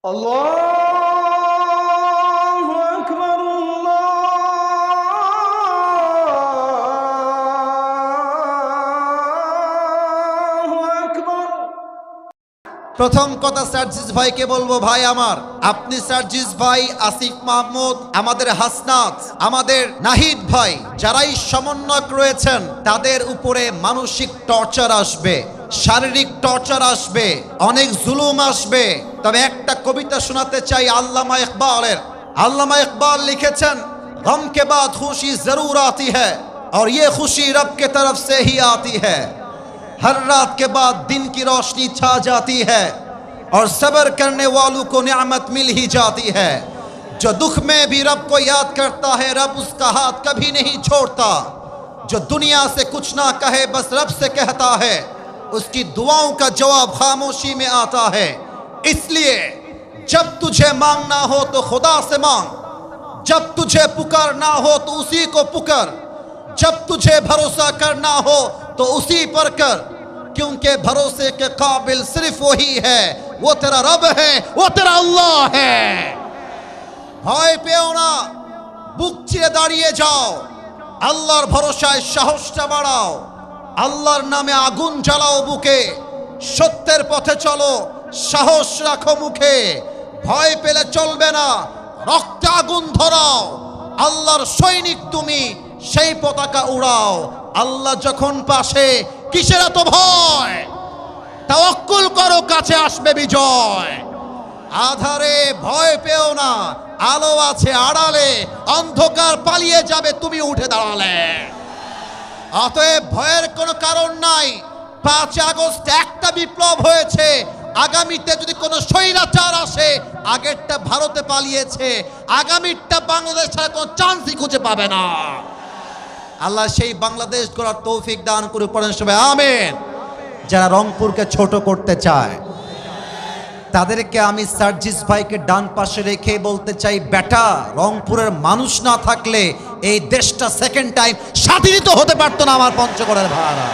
আল্লাহু আকবার, আল্লাহু আকবার। প্রথম কথা সার্জিস ভাইকে বলবো, ভাই আমার, আপনি সার্জিস ভাই, আসিফ মাহমুদ, আমাদের হাসনাত, আমাদের নাহিদ ভাই, যারাই সমন্বয়ক রয়েছেন তাদের উপরে মানসিক টর্চার আসবে, শারীরিক টর্চার আসবে, অনেক জুলুম আসবে। তবে একটা কবিতা শোনাতে চাই আল্লামা ইকবালের। আল্লামা ইকবাল লিখেছেন, গম के बाद खुशी जरूर आती है और ये खुशी रब के तरफ से ही आती है। हर रात के बाद दिन की रोशनी छा जाती है और सब्र करने वालों को नियामत मिल ही जाती है। जो दुख में भी रब को याद करता है, रब उसका हाथ कभी नहीं छोड़ता। जो दुनिया से कुछ ना कहे, बस रब से कहता है, उसकी दुआओं का जवाब खामोशी में आता है। इसलिए जब तुझे मांगना हो तो खुदा से मांग, जब तुझे पुकारना हो तो उसी को पुकार, जब तुझे भरोसा करना हो तो उसी पर कर, क्योंकि भरोसे के काबिल सिर्फ वही है, वो तेरा रब है, वो तेरा अल्लाह है। ভয় পেও না, বুক চিরে দাঁড়িয়ে যাও, আল্লাহর ভরসায় সাহসটা বাড়াও, আল্লাহর নামে আগুন জ্বালাও বুকে, সত্যের পথে চলো, সাহস রাখো মুখে। ভয় পেলে চলবে না, রক্তে আগুন ধরাও, আল্লাহর সৈনিক তুমি, সেই পতাকা উড়াও। আল্লাহ যখন পাশে, কিসের এত ভয়? তাওয়াক্কুল করো, কাছে আসবে বিজয়। আধারে ভয় পেও না, আলো আছে আড়ালে, অন্ধকার পালিয়ে যাবে তুমি উঠে দাঁড়ালে। অতএব ভয়ের কোনো কারণ নাই। 5 আগস্ট একটা বিপ্লব হয়েছে, আগামীতে যদি কোনো স্বৈরাচার আসে, আগেরটা ভারতে পালিয়েছে, আগামীটা বাংলাদেশ ছাড়া কোনো চান্সই খুঁজে পাবে না। আল্লাহ সেই বাংলাদেশ গড়ার তৌফিক দান করে, পড়েন সবাই আমিন। যারা রংপুরকে ছোট করতে চায় তাদেরকে আমি সার্জিস ভাইকে ডান পাশে রেখে বলতে চাই, বেটা, রংপুরের মানুষ না থাকলে এই দেশটা সেকেন্ড টাইম স্বাধীনিত হতে পারতো না। আমার পঞ্চগড়ের ভাড়া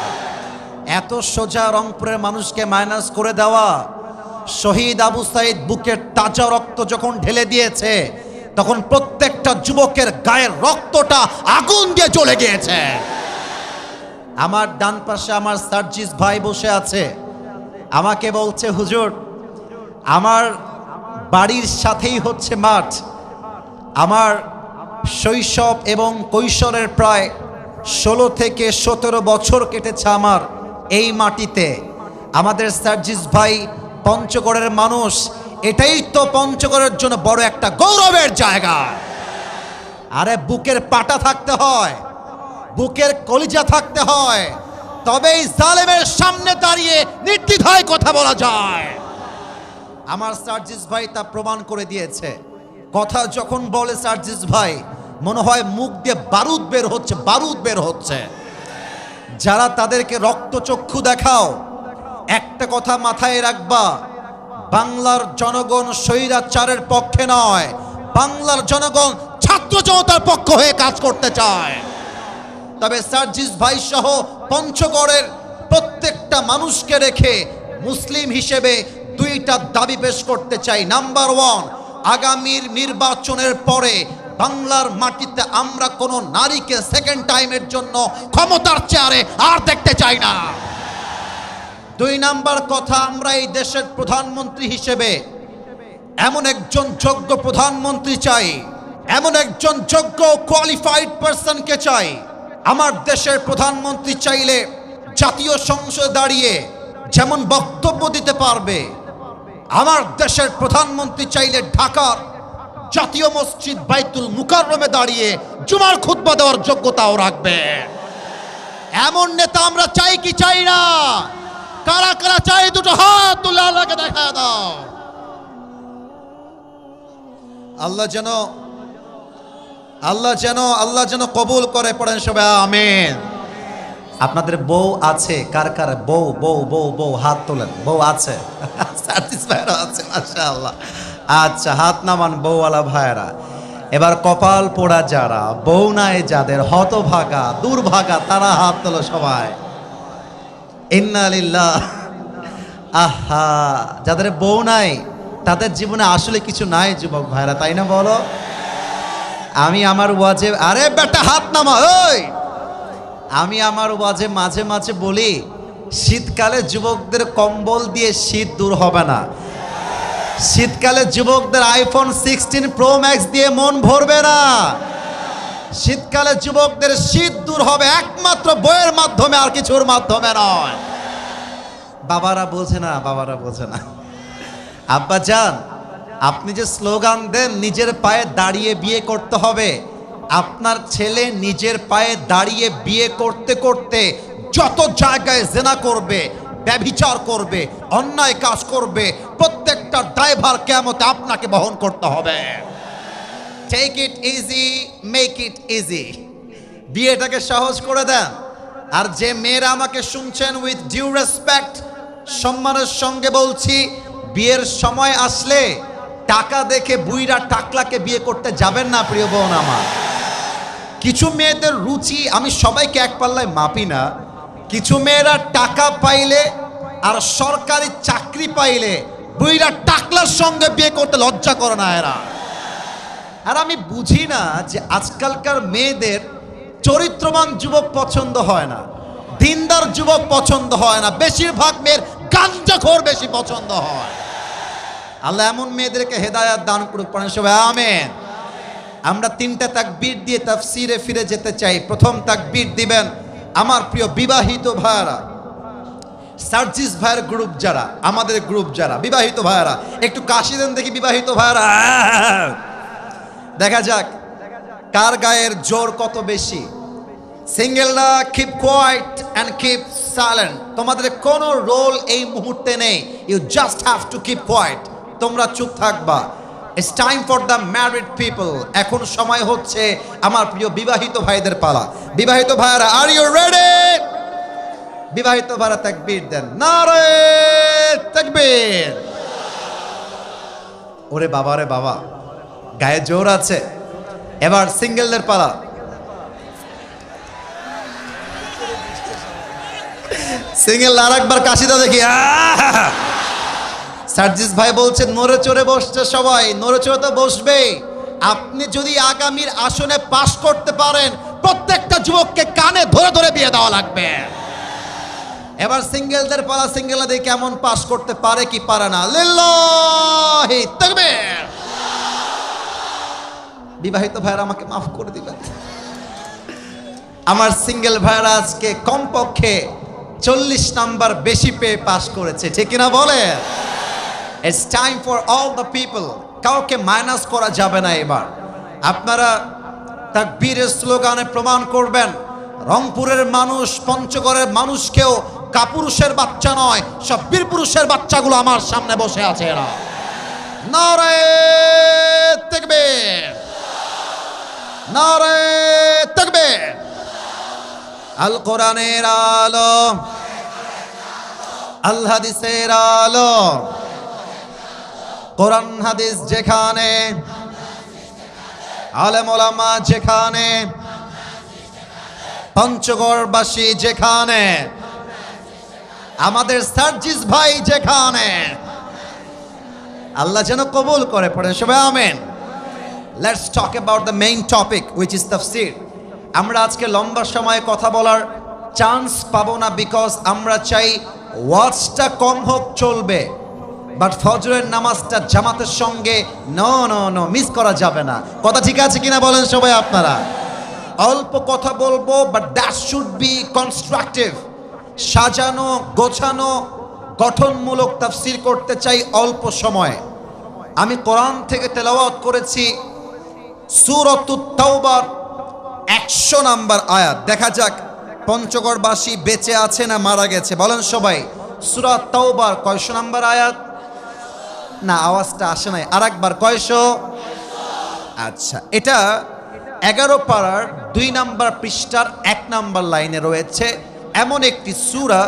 এত সোজা রংপুরের মানুষকে মাইনাস করে দেওয়া। শহীদ আবু সাইদ বুকের তাজা রক্ত যখন ঢেলে দিয়েছে, তখন প্রত্যেকটা যুবকের গায়ের রক্তটা আগুন দিয়ে জ্বলে গিয়েছে। আমার ডান পাশে আমার সার্জিস ভাই বসে আছে, আমাকে বলছে, হুজুর, আমার বাড়ির সাথেই হচ্ছে মাঠ, আমার শৈশব এবং কৈশোরের প্রায় 16 থেকে 17 বছর কেটেছে আমার এই মাটিতে। আমাদের সার্জিস ভাই পঞ্চগড়ের মানুষ, এটাই তো পঞ্চগড়ের জন্য বড় একটা গৌরবের জায়গা। আরে বুকের পাটা থাকতে হয়, বুকের কলিজা থাকতে হয়, তবেই জালেমের সামনে দাঁড়িয়ে নির্দ্বিধায় কথা বলা যায়। আমার সার্জিস ভাই তা প্রমাণ করে দিয়েছে। কথা যখন বলে সার্জিস ভাই, মনে হয় মুখ দিয়ে বারুদ বের হচ্ছে, বারুদ বের হচ্ছে। যারা তাদেরকে রক্তচক্ষু দেখাও, একটা কথা মাথায় রাখবা, বাংলার জনগণ স্বৈরাচারের পক্ষে নয়, বাংলার জনগণ ছাত্র জনতার পক্ষ হয়ে কাজ করতে চায়। তবে সার্জিস ভাই সহ পঞ্চগড়ের প্রত্যেকটা মানুষকে রেখে মুসলিম হিসেবে 2টা দাবি পেশ করতে চাই। নাম্বার 1, আগামীর নির্বাচনের পরে বাংলার মাটিতে আমরা কোনো নারীকে সেকেন্ড টাইমের জন্য ক্ষমতার চেয়ারে আর দেখতে চাই না। 2 নাম্বার কথা, আমরা এই দেশের প্রধানমন্ত্রী হিসেবে এমন একজন যোগ্য প্রধানমন্ত্রী চাই, এমন একজন যোগ্য কোয়ালিফাইড পারসনকে চাই। আমার দেশের প্রধানমন্ত্রী চাইলে জাতীয় সংসদে দাঁড়িয়ে যেমন বক্তব্য দিতে পারবে, আমার দেশের প্রধানমন্ত্রী চাইলে ঢাকার জাতীয় মসজিদ বাইতুল মুকাররমে দাঁড়িয়ে জুমার খুতবা দেওয়ার যোগ্যতাও রাখবে। এমন নেতা আমরা চাই কি চাই না? কারা কারা চাই? দুটো হাত তুলে আল্লাহকে দেখা দাও। আল্লাহ যেন কবুল করে, পড়েন সবাই আমিন। আপনাদের বউ আছে? কার কার বউ বউ বউ বউ হাত তোলেন। বউ আছে? সার্জিস ভাইরা আছে, মাশাআল্লাহ। আচ্ছা, হাত নামান বউওয়ালা ভাইরা। এবার কপাল পোড়া যারা, বউ নাই যাদের, হতভাগা দুর্ভাগা, তারা হাত তোলো সবাই। ইন্না লিল্লাহ। আহা, যাদের বউ নাই তাদের জীবনে আসলে কিছু নাই যুবক ভাইরা, তাই না বলো? আমি আমার ওয়াজে, আরে বেটা হাত নামা, ওই আমি আমার ওয়াজে মাঝে মাঝে বলি, শীতকালে যুবকদের কম্বল দিয়ে শীত দূর হবে না, শীতকালে যুবকদের আইফোন 16 প্রো ম্যাক্স দিয়ে মন ভরবে না, শীতকালে যুবকদের শীত দূর হবে একমাত্র বইয়ের মাধ্যমে, আর কিছুর মাধ্যমে নয়। বাবারা বোঝে না, বাবারা বোঝে না। আব্বা জান, আপনি যে স্লোগান দেন নিজের পায়ে দাঁড়িয়ে বিয়ে করতে হবে, আপনার ছেলে নিজের পায়ে দাঁড়িয়ে বিয়ে করতে করতে যত জায়গায় জেনা করবে, ব্যভিচার করবে, অন্যায় কাজ করবে, প্রত্যেকটা ড্রাইভার কিয়ামতে আপনাকে বহন করতে হবে। Take it easy, make it easy. বিয়েটাকে সহজ করে দেন। আর যে মেয়েরা আমাকে শুনছেন, উইথ ডিউ রেসপেক্ট, সম্মানের সঙ্গে বলছি, বিয়ের সময় আসলে টাকা দেখে বুইরা টাকলাকে বিয়ে করতে যাবেন না প্রিয় বোন আমার। কিছু মেয়েদের রুচি আমি সবাইকে এক পাল্লায় মাপি না, কিছু মেয়েরা টাকা পাইলে আর সরকারি চাকরি পাইলে বুইরা টাকলার সঙ্গে বিয়ে করতে লজ্জা করে না এরা। আর আমি বুঝি না যে আজকালকার মেয়েদের চরিত্রবান যুবক পছন্দ হয় না, দিনদার যুবক পছন্দ হয় না, বেশিরভাগ মেয়ের গাঞ্জাখোর বেশি পছন্দ হয়। আল্লাহ এমন মেয়েদেরকে হেদায়াত দান করুক, পড়েন সবাই আমিন। আমরা 3টা তাকবীর দিয়ে তাফসিরে ফিরে যেতে চাই। প্রথম তাকবীর দিবেন আমার প্রিয় বিবাহিত ভাইরা, সার্জিস ভাইয়ের গ্রুপ যারা, আমাদের গ্রুপ যারা বিবাহিত ভাইরা, একটু কাশি দেন দেখি বিবাহিত ভাইরা, দেখা যাক কার গায়ের জোর কত বেশি। সিঙ্গেলরা keep quiet and keep silent, তোমাদের কোনো রোল এই মুহূর্তে নেই, you just have to keep quiet, তোমরা চুপ থাকবা। It's time for the married people, এখন সময় হচ্ছে আমার প্রিয় বিবাহিত ভাইদের পালা। বিবাহিত ভাইরা, আর ইউ রেডি? বিবাহিত ভাইরা তাকবীর দেন, নারে তাকবীর। ওরে বাবা রে বাবা, গায়ে জোর আছে। এবার সিঙ্গেলদের পালা। সিঙ্গেল আর একবার কাশিদা দেখি। সার্জিস ভাই বলছেন নড়ে চড়ে বসছে সবাই, নড়ে চড়ে তো বসবে। আপনি যদি আগামীর আসনে পাশ করতে পারেন, প্রত্যেকটা যুবককে কানে ধরে ধরে বিয়ে দেওয়া লাগবে। এবার সিঙ্গেলদের পালা, সিঙ্গেলরা দেখি কেমন পাশ করতে পারে কি পারে না। লিল্লাহি তাকবীর। বিবাহিত ভাইরা আমাকে মাফ করে দিবেন, আমার সিঙ্গেল ভাইরা আজকে কমপক্ষে 40 নাম্বার বেশি পেয়ে পাস করেছে, ঠিক কিনা বলে? It's time for all the people, কাউকে মাইনাস করা যাবে না। এবার আপনারা তাকবীরের স্লোগানে প্রমাণ করবেন, রংপুরের মানুষ, পঞ্চগড়ের মানুষকেও কাপুরুষের বাচ্চা নয়, সব বীর পুরুষের বাচ্চাগুলো আমার সামনে বসে আছে। এরা নারে তাকবীর, নারে তাকবীর। আল কোরআনের আলো, আল হাদিসের আলো, কোরআন হাদিস যেখানে, আলেম ওলামা যেখানে, পঞ্চগড়বাসী যেখানে, আমাদের সার্জিস ভাই যেখানে, আল্লাহ যেন কবুল করে। পড়ে সবাই আমিন। Let's talk about the main topic which is তাফসীর। আমরা আজকে লম্বা সময় কথা বলার চান্স পাবো না, বিকজ আমরা চাই ওয়াজটা কম হোক চলবে, বাট ফজরের নামাজটা জামাতের সঙ্গে নো নো নো মিস করা যাবে না। কথা ঠিক আছে কিনা বলেন সবাই আপনারা? অল্প কথা বলবো, but that should be constructive, সাজানো গোছানো গঠনমূলক তাফসীর করতে চাই অল্প সময়ে। আমি কোরআন থেকে তেলাওয়াত করেছি সূরাতুত তাওবার 100 নাম্বার আয়াত। দেখা যাক পঞ্চগড়বাসী বেঁচে আছে না মারা গেছে, বলেন সবাই। সূরা তাওবার কয়শো নাম্বার আয়াত? না, আওয়াজটা আসে নাই, আর একবার কয়শো? আচ্ছা, এটা 11 পারার 2 নাম্বার পৃষ্ঠার 1 নাম্বার লাইনে রয়েছে এমন একটি সূরা,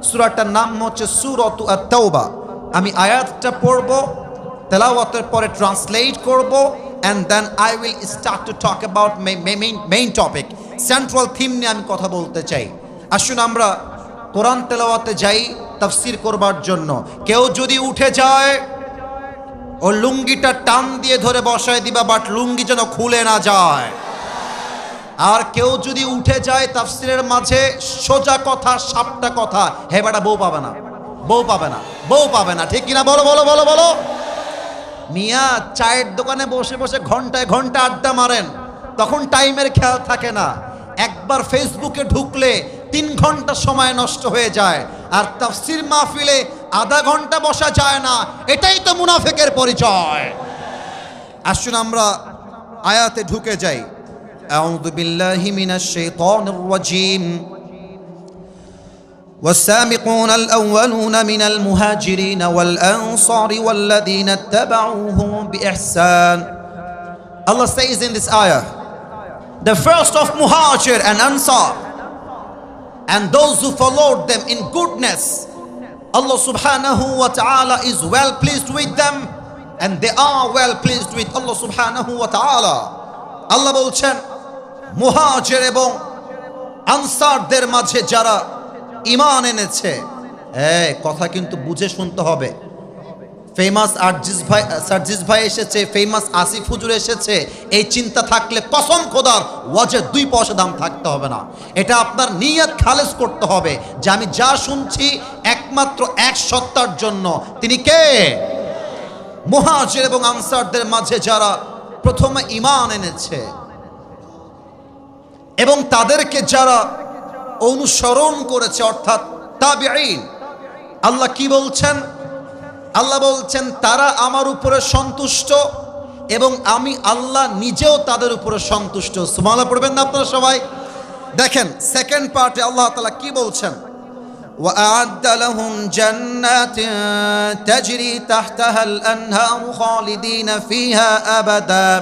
সূরাটার নাম হচ্ছে সূরাতুত তাওবা। আমি আয়াতটা পড়ব, তেলাওয়াতের পরে ট্রান্সলেট করব, and then I will start to talk about main topic, central theme নিয়ে আমি কথা বলতে চাই। আসুন আমরা কোরআন তেলাওয়াতে যাই তাফসীর করবার জন্য। কেউ যদি উঠে যায় ও লুঙ্গিটা টান দিয়ে ধরে বসায় দিবা, বাট লুঙ্গি যেন খুলে না যায়। আর কেউ যদি উঠে যায় তাফসিরের মাঝে, সোজা কথা সাপটা কথা, হে বেটা বউ পাবে না, বউ পাবে না, বউ পাবে না, ঠিক কিনা বলো বলো বলো বলো। মিয়া চায়ের দোকানে বসে বসে ঘন্টায় ঘন্টা আড্ডা মারেন, তখন টাইমের খেয়াল থাকে না। একবার ফেসবুকে ঢুকলে 3 ঘন্টা সময় নষ্ট হয়ে যায়, আর তাফসির মাহফিলে আধা ঘন্টা বসা যায় না। এটাই তো মুনাফিকের পরিচয়। আসুন আমরা আয়াতে ঢুকে যাই। আউযু বিল্লাহি মিনাশ শাইতানির রাজীম। والسابقون الأولون من المهاجرين والأنصار والذين اتبعوهم بإحسان. Allah says in this ayah, the first of Muhajir and Ansar, and those who followed them in goodness, Allah subhanahu wa ta'ala is well pleased with them, and they are well pleased with Allah subhanahu wa ta'ala. Allah বলছেন মুহাজির এবং আনসারদের মাঝে যারা ঈমান এনেছে, কথা কিন্তু বুঝে শুনতে হবে। ফেমাস সার্জিস ভাই এসেছে, ফেমাস আসিফ হুজুর এসেছে, এই চিন্তা থাকলে কসম খোদার ওয়াজের 2 পয়সা দাম থাকতে হবে না। এটা আপনার নিয়ত খালেস করতে হবে যে আমি যা শুনছি একমাত্র এক সত্তার জন্য। তিনি কে? মুহাজির এবং আনসারদের মাঝে যারা প্রথমে ঈমান এনেছে এবং তাদেরকে যারা অনুসরণ করেছে, অর্থাৎ তাবিঈন। আল্লাহ কি বলছেন? আল্লাহ বলছেন তারা আমার উপরে সন্তুষ্ট এবং আমি আল্লাহ নিজেও তাদের উপরে সন্তুষ্ট। সুবহানাল্লাহ পড়বেন না আপনারা সবাই? দেখেন সেকেন্ড পার্টে আল্লাহ তাআলা কি বলছেন, وَأَعَدَّ لَهُمْ جَنَّاتٍ تَجْرِي تَحْتَهَا الْأَنْهَارُ خَالِدِينَ فِيهَا أَبَدًا.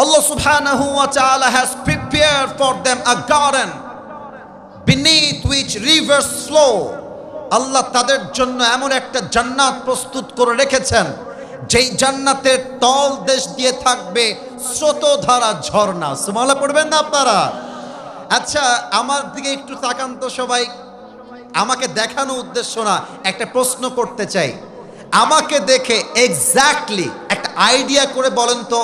Allah subhanahu wa ta'ala has prepared for them a garden beneath which rivers flow. আল্লাহ তাদের জন্য এমন একটা জান্নাত প্রস্তুত করে রেখেছেন, যেই জান্নাতের তল দেশ দিয়ে থাকবে স্রোতধারা ঝর্ণা। সুবহানাল্লাহ পড়বেন না আপনারা? আচ্ছা আমার দিকে একটু তাকান তো সবাই। আমাকে দেখানো উদ্দেশ্য না, একটা প্রশ্ন করতে চাই। আমাকে দেখে এক্স্যাক্টলি একটা আইডিয়া করে বলেন তো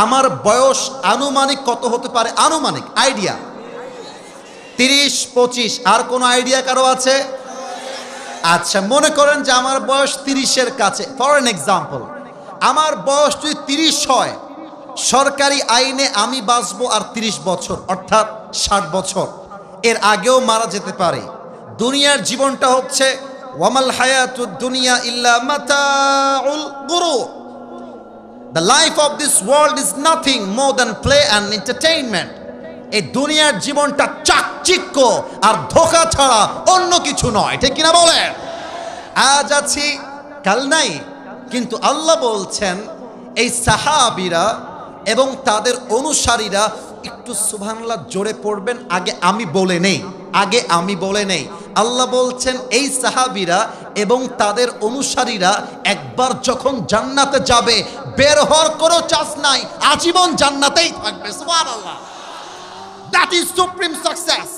আমার বয়স আনুমানিক কত হতে পারে? আনুমানিক আইডিয়া 30-25। আর কোনো আইডিয়া কারো আছে? আচ্ছা মনে করেন যে আমার বয়স 30-এর কাছে। ফর এন এক্সাম্পল, আমার বয়স যদি 30 হয়, সরকারি আইনে আমি বাঁচবো আর 30 বছর, অর্থাৎ 60 বছর। এর আগেও মারা যেতে পারে। দুনিয়ার জীবনটা হচ্ছে ওয়ামাল হায়াতুদ দুনিয়া ইল্লা মাতাউল গুরুর। The life of this world is nothing more than play and entertainment. এই দুনিয়ার জীবনটা চাকচিক্য আর ধোঁকা ছাড়া অন্য কিছু নয়, ঠিক কিনা বলেন? আজ আছি কাল নাই। কিন্তু আল্লাহ বলছেন এই সাহাবীরা এবং তাদের অনুসারীরা, একটু সুবহানাল্লাহ জোরে পড়বেন, আগে আমি বলে নেই, আগে আমি বলে নেই। আল্লাহ বলছেন এই সাহাবীরা এবং তাদের অনুসারীরা একবার যখন জান্নাতে যাবে, বের হওয়ার কোনো চান্স নাই, আজীবন জান্নাতেই থাকবে। সুবহানাল্লাহ। That is supreme success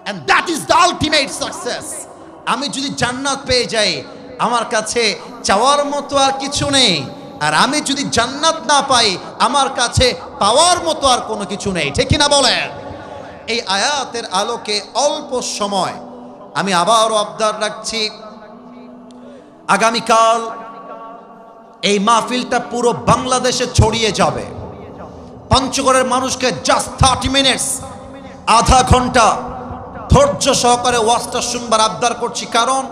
and that is the ultimate success. আমি যদি জান্নাত পেয়ে যাই, আমার কাছে চাওয়ার মতো আর কিছু নেই। আর আমি যদি জান্নাত না পাই, আমার কাছে পাওয়ার মতো আর কোনো কিছু নেই, ঠিক কিনা বলেন? এই আয়াতের আলোকে অল্প সময় আমি আবারও আবদার রাখছি, আগামীকাল এই মাহফিলটা পুরো বাংলাদেশে ছড়িয়ে যাবে। পঞ্চগড়ের মানুষকে জাস্ট 30 মিনিটস, আধা ঘন্টা ধৈর্য সহকারে ওয়াজটা শুনবার আবদার করছি, কারণ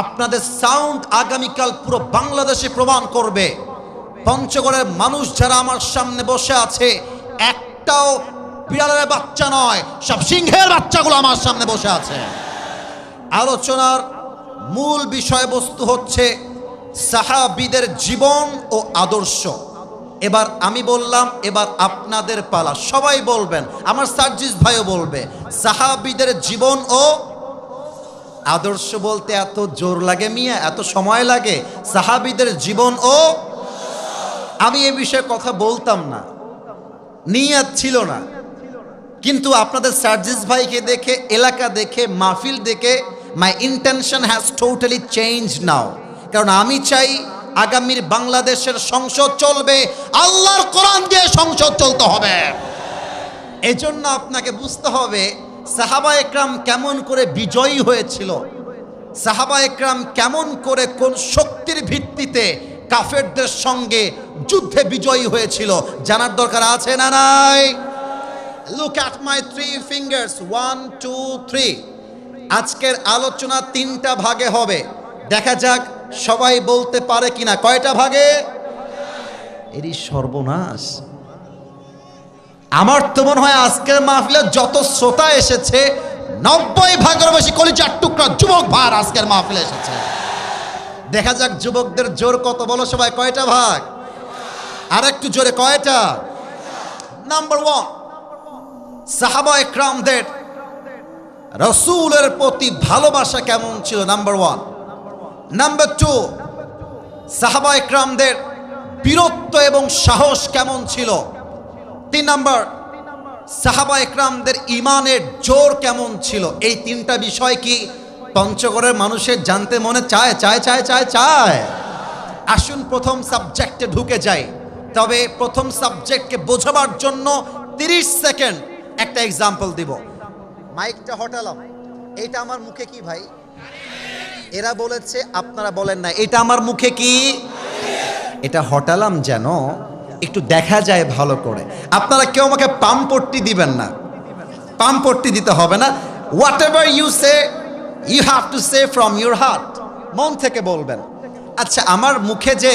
আপনাদের সাউন্ড আগামীকাল পুরো বাংলাদেশে প্রমাণ করবে পঞ্চগড়ের মানুষ যারা আমার সামনে বসে আছে একটাও বিড়ালের বাচ্চা নয়, সব সিংহের বাচ্চাগুলো আমার সামনে বসে আছে। আলোচনার মূল বিষয়বস্তু হচ্ছে সাহাবীদের জীবন ও আদর্শ। এবার আমি বললাম, এবার আপনাদের পালা, সবাই বলবেন, আমার সার্জিস ভাইও বলবে। সাহাবীদের জীবন ও আদর্শ বলতে এত জোর লাগে মিয়া, এত সময় লাগে? সাহাবীদের জীবন ও, আমি এ বিষয়ে কথা বলতাম না, নিয়ত ছিল না, কিন্তু আপনাদের সার্জিস ভাইকে দেখে, এলাকা দেখে, মাহফিল দেখে my intention has totally change now. কারণ আমি চাই আগামীর বাংলাদেশের সংসদ চলবে আল্লাহর কোরআন দিয়ে সংসদ চলতে হবে। এজন্য আপনাকে বুঝতে হবে সাহাবা একরাম কেমন করে বিজয়ী হয়েছিল, সাহাবা একরাম কেমন করে কোন শক্তির ভিত্তিতে কাফেরদের সঙ্গে যুদ্ধে বিজয়ী হয়েছিল, জানার দরকার আছে না নাই? Look at my 3 fingers, 1 2 3। আজকের আলোচনা 3টা ভাগে হবে, দেখা যাক সবাই বলতে পারে কিনা। কয়টা ভাগে? এরই সর্বনাশ। আমার তো মনে হয় আজকের মাহফিলে যত শ্রোতা এসেছে 90 ভাগের বেশি কলিজার টুকরা যুবক ভাই আজকের মাহফিলে এসেছে। দেখা যাক যুবকদের জোর কত, বলো সবাই কয়টা ভাগ? আর একটু জোরে কয়টা? নাম্বার 1, সাহাবা একরামদের রাসূলের প্রতি ভালোবাসা কেমন ছিল, নাম্বার 1। নাম্বার 2, সাহাবা একরামদের বীরত্ব এবং সাহস কেমন ছিল। 3 নাম্বার, সাহাবা একরামদের ইমানের জোর কেমন ছিল। এই 3টা বিষয় কি পঞ্চগড়ের মানুষের জানতে মনে চায়? চায়। আসুন প্রথম সাবজেক্টে ঢুকে যাই। তবে প্রথম সাবজেক্টকে বোঝাবার জন্য 30 সেকেন্ড একটা এক্সাম্পল দিব। মাইকটা হটালাম। এটা আমার মুখে কি ভাই? এরা বলেছে, আপনারা বলেন না। এটা আমার মুখে কি? এটা হটালাম যেন একটু দেখা যায় ভালো করে। আপনারা কেউ আমাকে পামপট্টি দিবেন না, পামপট্টি দিতে হবে না। Whatever you say, you have to say from your heart, মন থেকে বলবেন। আচ্ছা, আমার মুখে যে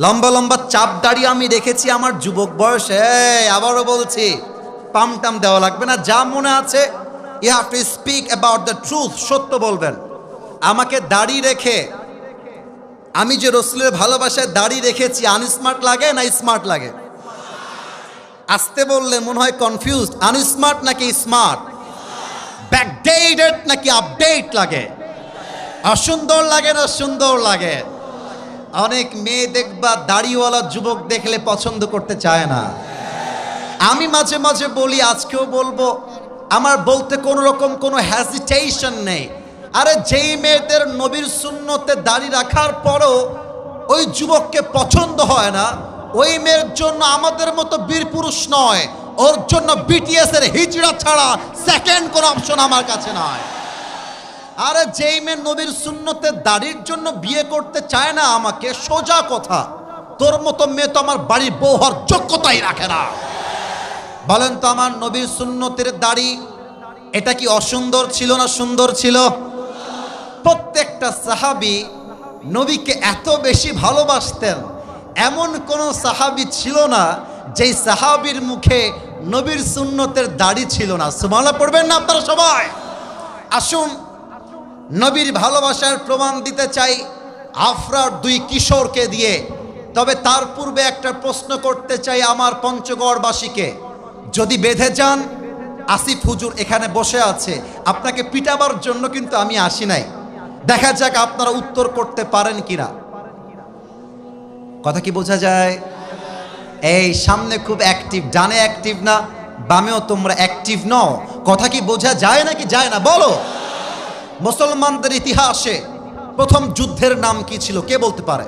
লম্বা লম্বা চাপ দাড়ি আমি রেখেছি আমার যুবক বয়সে, আবারও বলছি, পামটাম দেওয়া লাগবে না, যা মনে আছে you have to speak about the truth, সত্য বলবেন। আমাকে দাড়ি রেখে, আমি যে রসুলের ভালোবাসায় দাড়ি রেখেছি, আনস্মার্ট লাগে না স্মার্ট লাগে? আসতে বললে মনে হয় কনফিউজড। আনস্মার্ট নাকি স্মার্ট? ব্যাকডেটেড নাকি আপডেট লাগে? অসুন্দর লাগে না সুন্দর লাগে? অনেক মেয়ে দেখবা দাড়িওয়ালা যুবক দেখলে পছন্দ করতে চায় না। আমি মাঝে মাঝে বলি, আজকেও বলবো, আমার বলতে কোনো রকম কোনো হ্যাজিটেশন নেই। আরে যেই মেয়েদের নবীর সুন্নতে দাড়ি রাখার পরও ওই যুবককে পছন্দ হয় না, ওই মেয়ের জন্য আমাদের মতো বীর পুরুষ নয়, ওর জন্য বিটিএস এর হিজড়া ছাড়া সেকেন্ড কোনো অপশন আমার কাছে নয়। আরে যেই মেয়ে নবীর সুন্নতে দাড়ির জন্য বিয়ে করতে চায় না আমাকে, সোজা কথা, তোর মতো মেয়ে তো আমার বাড়ির বউ হওয়ার যোগ্যতাই রাখে না। বলেন তো, আমার নবীর সুন্নতের দাড়ি এটা কি অসুন্দর ছিল না সুন্দর ছিল? প্রত্যেকটা সাহাবী নবীকে এত বেশি ভালোবাসতেন, এমন কোন সাহাবী ছিল না যেই সাহাবীর মুখে নবীর সুন্নতের দাড়ি ছিল না। সুবহানাল্লাহ পড়বেন না আপনারা সবাই? আসুন নবীর ভালোবাসার প্রমাণ দিতে চাই আফরার 2 কিশোরকে দিয়ে। তবে তার পূর্বে একটা প্রশ্ন করতে চাই আমার পঞ্চগড়বাসীকে। যদি বেঁধে যান, আসিফ হুজুর এখানে বসে আছে, আপনাকে পিটাবার জন্য কিন্তু আমি আসি নাই। দেখা যাক আপনারা উত্তর করতে পারেন কিনা। কথা কি বোঝা যায়? এই সামনে খুব অ্যাক্টিভ, ডানে অ্যাক্টিভ না বামেও তোমরা অ্যাক্টিভ নও। কথা কি বোঝা যায় নাকি যায় না বলো? মুসলমানদের ইতিহাসে প্রথম যুদ্ধের নাম কি ছিল, কে বলতে পারে?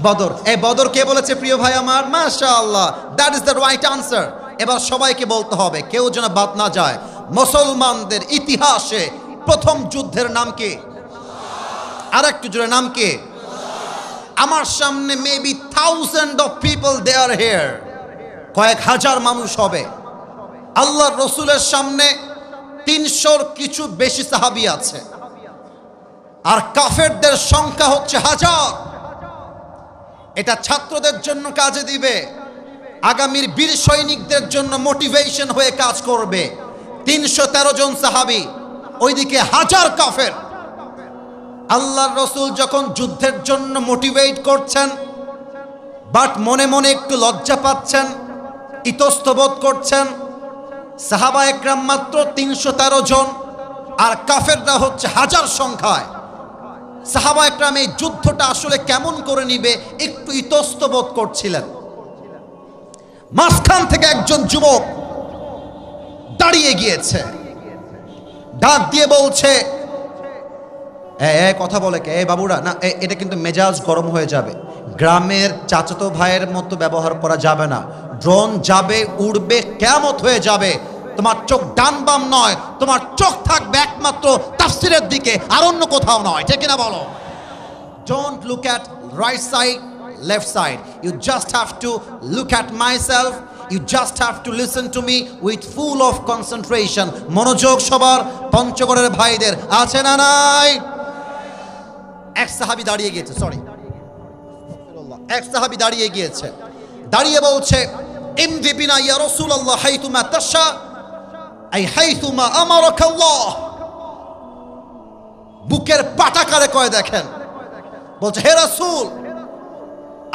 বদর। এই বদর কে বলেছে প্রিয় ভাই আমার? মাশাআল্লাহ, that is the right answer. এবার সবাইকে বলতে হবে, কেউ যেন বাদ না যায়। মুসলমানদের ইতিহাসে প্রথম যুদ্ধের নাম কি? আর একটু জোরে, নাম কি? আমার সামনে maybe thousand of people they are here, কয়েক হাজার মানুষ হবে। আল্লাহর রসুলের সামনে 300-র কিছু বেশি সাহাবী আছে, আর কাফেরদের সংখ্যা হচ্ছে হাজার। এটা ছাত্রদের জন্য কাজে দিবে, আগামীর বীর সৈনিকদের জন্য মোটিভেশন হয়ে কাজ করবে। 313 জন সাহাবী, ওইদিকে হাজার কাফের। আল্লাহর রসুল যখন যুদ্ধের জন্য মোটিভেট করছেন, বাট মনে মনে একটু লজ্জা পাচ্ছেন, ইতস্তবোধ করছেন। সাহাবা একরাম মাত্র 313 জন, আর কাফেররা হচ্ছে হাজার সংখ্যায়। সাহাবা একরাম এই যুদ্ধটা আসলে কেমন করে নিবে একটু ইতস্তবোধ করছিলেন। মাঝখান থেকে একজন যুবক দাঁড়িয়ে গিয়েছে, ডাক দিয়ে বলছে, কথা বলে কে? বাবুরা না, এটা কিন্তু মেজাজ গরম হয়ে যাবে। গ্রামের চাচাতো ভাইয়ের মতো ব্যবহার করা যাবে না। ড্রোন যাবে, উড়বে, কিয়ামত হয়ে যাবে। তোমার চোখ ডান বাম নয়, তোমার চোখ থাকবে একমাত্র তাফসীরের দিকে, আর অন্য কোথাও নয়, ঠিক কিনা বলো? Don't look at right side, left side. You just have to look at myself. You just have to listen to me with full of concentration. মনোযোগ সবার পঞ্চগড়ের ভাইদের আছে না নাই? এক সাহাবী দাঁড়িয়ে গিয়েছে, এক সাহাবী দাঁড়িয়ে গিয়েছে, দাঁড়িয়ে বলছে, ইমদি বিনা ইয়া রাসূলুল্লাহ হাইতুমা তাশা আই হাইতুমা আমারাকাল্লাহ। বুকের পাটা কারে কয় দেখেন, বলছে হে রাসূল,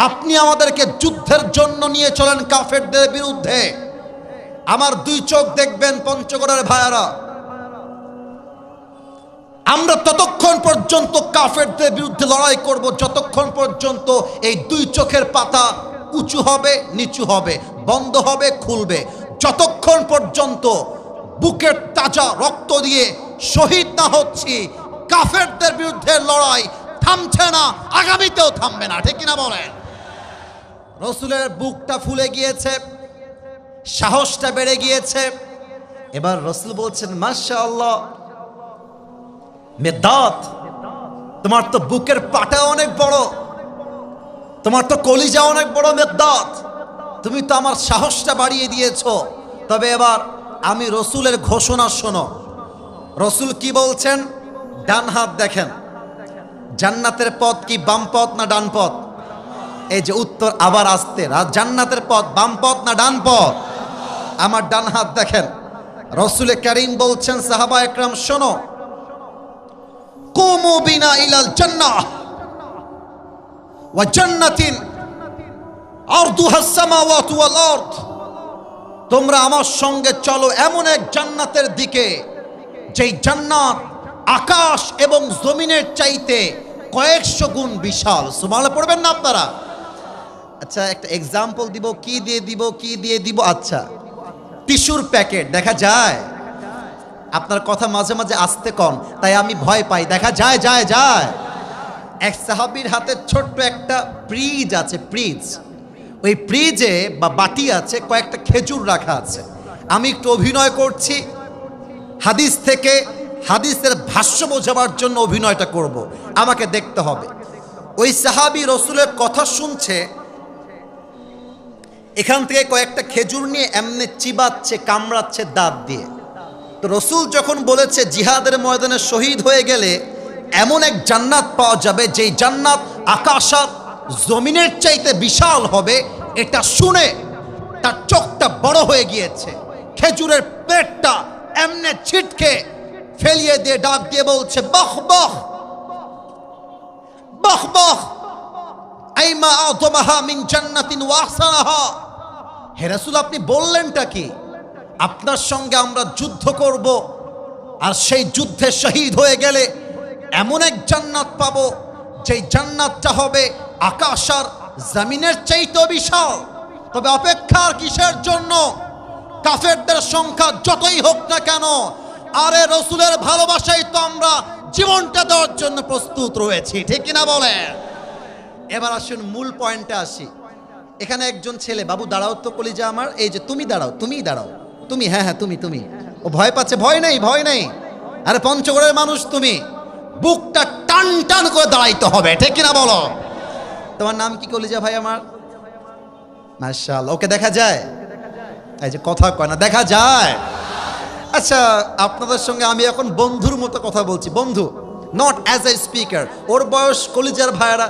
আপনি আমাদেরকে যুদ্ধের জন্য নিয়ে চলেন কাফেরদের বিরুদ্ধে। আমার দুই চোখ দেখবেন পঞ্চগড়ের ভাইয়ারা, আমরা ততক্ষণ পর্যন্ত কাফেরদের বিরুদ্ধে লড়াই করব যতক্ষণ পর্যন্ত এই দুই চোখের পাতা উঁচু হবে, নিচু হবে, বন্ধ হবে, খুলবে। যতক্ষণ পর্যন্ত বুকের তাজা রক্ত দিয়ে শহীদ না হচ্ছি, কাফেরদের বিরুদ্ধে লড়াই থামছে না, আগামীতেও থামবে না, ঠিক কিনা বলেন? রসুলের বুকটা ফুলে গিয়েছে, সাহসটা বেড়ে গিয়েছে। এবার রসুল বলছেন, মাশাআল্লাহ মেদাত, তোমার তো বুকের পাটা অনেক বড়, তোমার তো কলিজা অনেক বড় মেদাত, তুমি তো আমার সাহসটা বাড়িয়ে দিয়েছো। তবে এবার আমি রসুলের ঘোষণা শোনো। রসুল কি বলছেন? ডান হাত দেখেন, জান্নাতের পথ কি বাম পথ না ডান পথ? এই যে উত্তর আবার আসতে, জান্নাতের পথ বাম পথ না ডান পথ? আমার ডান হাত দেখেন। রসুল করিম বলছেন, সাহাবা একরাম শোনো, কুমু বিনা ইলাল জান্নাহ ওয়া জান্নাতিন আরদুহাস সামাওয়াতু ওয়াল আরদ। তোমরা আমার সঙ্গে চলো এমন এক জান্নাতের দিকে যেই জান্নাত আকাশ এবং জমিনের চাইতে কয়েকশো গুণ বিশাল। সুবহানাল্লাহ পড়বেন না আপনারা? আচ্ছা একটা এক্সাম্পল দিব। কি দিয়ে দিব? আচ্ছা, টিস্যুর প্যাকেট দেখা যায়? আপনার কথা মাঝে মাঝে আসতে কম, তাই আমি ভয় পাই। দেখা যায়? এক সাহাবীর হাতে ছোট্ট একটা ফ্রিজ আছে, ফ্রিজ। ওই ফ্রিজে বা বাটি আছে, কয়েকটা খেজুর রাখা আছে। আমি একটু অভিনয় করছি, হাদিস থেকে হাদিসের ভাষ্য বোঝাবার জন্য অভিনয়টা করব, আমাকে দেখতে হবে। ওই সাহাবী রসুলের কথা শুনছে, এখান থেকে কয়েকটা খেজুর নিয়ে এমনি চিবাচ্ছে, কামড়াচ্ছে দাঁত দিয়ে। তো রসুল যখন বলেছে জিহাদের ময়দানে শহীদ হয়ে গেলে এমন এক জান্নাত পাওয়া যাবে যেই জান্নাত আকাশ আর জমিনের চাইতে বিশাল হবে, এটা শুনে তার চোখটা বড় হয়ে গিয়েছে। খেজুরের পেটটা এমনে ছিটকে ফেলিয়ে দিয়ে ডাক দিয়ে বলছে, বাহ বাহ বাহ বাহ, আইমা আযমাহা মিন জান্নাতিন ওয়া আহসানাহা। হে রাসূল, আপনি বললেনটা কি? আপনার সঙ্গে আমরা যুদ্ধ করব, আর সেই যুদ্ধে শহীদ হয়ে গেলে এমন এক জান্নাত পাবো যেই জান্নাতটা হবে আকাশ আর জমিনের চাইতে বিশাল। তবে অপেক্ষার কিসের জন্য? কাফেরদের সংখ্যা যতই হোক না কেন, আরে রসুলের ভালোবাসায় তো আমরা জীবনটা দেওয়ার জন্য প্রস্তুত রয়েছি, ঠিক কিনা বলেন? এবার আসুন মূল পয়েন্টে আসি। এখানে একজন ছেলে, বাবু দাঁড়াও তো কলিজা আমার, এই যে তুমি দাঁড়াও, তুমি, হ্যাঁ তুমি। ও ভয় পাচ্ছে। ভয় নেই। আরে পঞ্চগড়ের মানুষ তুমি, বুকটা টান টান করে দাঁড়াইতে হবে, ঠিক কিনা বলো? তোমার নাম কি কলিজা ভাই আমার? মাশাআল্লাহ। ওকে দেখা যায়? এই যে কথা কয় না, দেখা যায়? আচ্ছা, আপনাদের সঙ্গে আমি এখন বন্ধুর মতো কথা বলছি, বন্ধু, নট অ্যাজ এ স্পিকার। ওর বয়স কলিজার ভাইয়ারা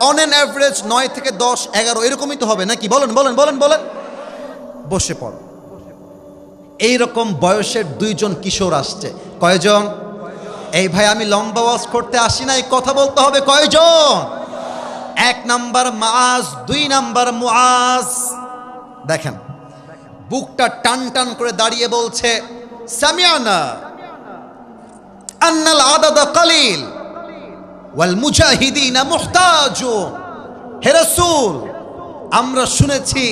অন এন অ্যাভারেজ 9 থেকে 10, 11 এরকমই তো হবে নাকি? বলেন। বসে পড়ো। এইরকম বয়সের দুইজন কিশোর আসছে। কয়জন? এই ভাই আমি লম্বা ওয়াজ করতে আসি নাই, কথা বলতে হবে। কয়জন? 1 নাম্বার মাআজ, 2 নাম্বার মুআজ। দেখেন বুকটা টান টান করে দাঁড়িয়ে বলছে, সামিআনা আন্নাল আদাদা কালিল ওয়াল মুজাহিদিনা মুহতাজুন। হে রাসূল, আমরা শুনেছি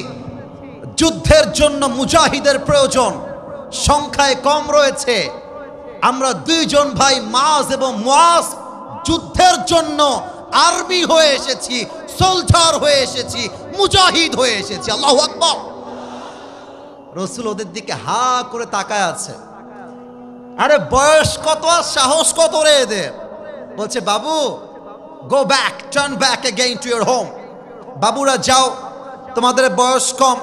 যুদ্ধের জন্য মুজাহিদের প্রয়োজন, সংখ্যায় কম রয়েছে। আমরা দুইজন ভাই মাআজ এবং মুআজ যুদ্ধের জন্য আর্মি হয়ে এসেছি, সোলজার হয়ে এসেছি, মুজাহিদ হয়ে এসেছি। আল্লাহু আকবার। রাসূল ওদের দিকে হা করে তাকায় আছে। আরে বয়স কত আর সাহস কত রে এদের। বলছে বাবু, go back, turn back again to your home. বাবুরা যাও, তোমাদের বয়স কম,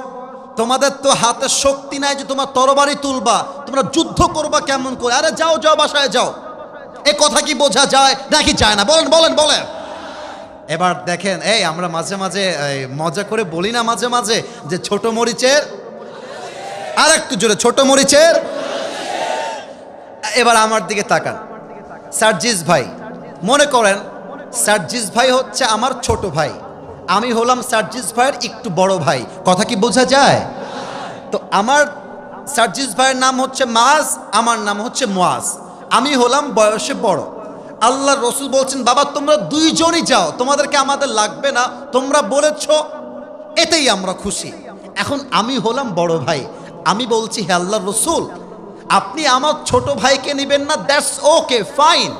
তোমাদের তো হাতে শক্তি নাই যে তোমার তরবারি তুলবা, তোমরা যুদ্ধ করবা কেমন করে? আরে যাও যাও, বাসায় যাও। এ কথা কি বোঝা যায় নাকি যায় না? বলেন বলেন বলেন। এবার দেখেন, এই আমরা মাঝে মাঝে মজা করে বলি না মাঝে মাঝে যে ছোট মরিচের, আর একটু জোরে, ছোট মরিচের। এবার আমার দিকে তাকান, সার্জিস ভাই, মনে করেন সার্জিস ভাই হচ্ছে আমার ছোট ভাই, আমি হলাম সার্জিস ভাইয়ের একটু বড় ভাই। কথা কি বোঝা যায়? তো আমার সার্জিস ভাইয়ের নাম হচ্ছে মাজ, আমার নাম হচ্ছে মুয়াজ। আমি হলাম বয়সে বড়। আল্লাহ রসুল বলছেন, বাবা তোমরা দুইজনই যাও, তোমাদেরকে আমাদের লাগবে না, তোমরা বলেছো এতেই আমরা খুশি। এখন আমি হলাম বড় ভাই, আমি বলছি হে আল্লাহ রসুল, আপনি আমার ছোট ভাইকে নেবেন না, দ্যাটস ওকে ফাইন,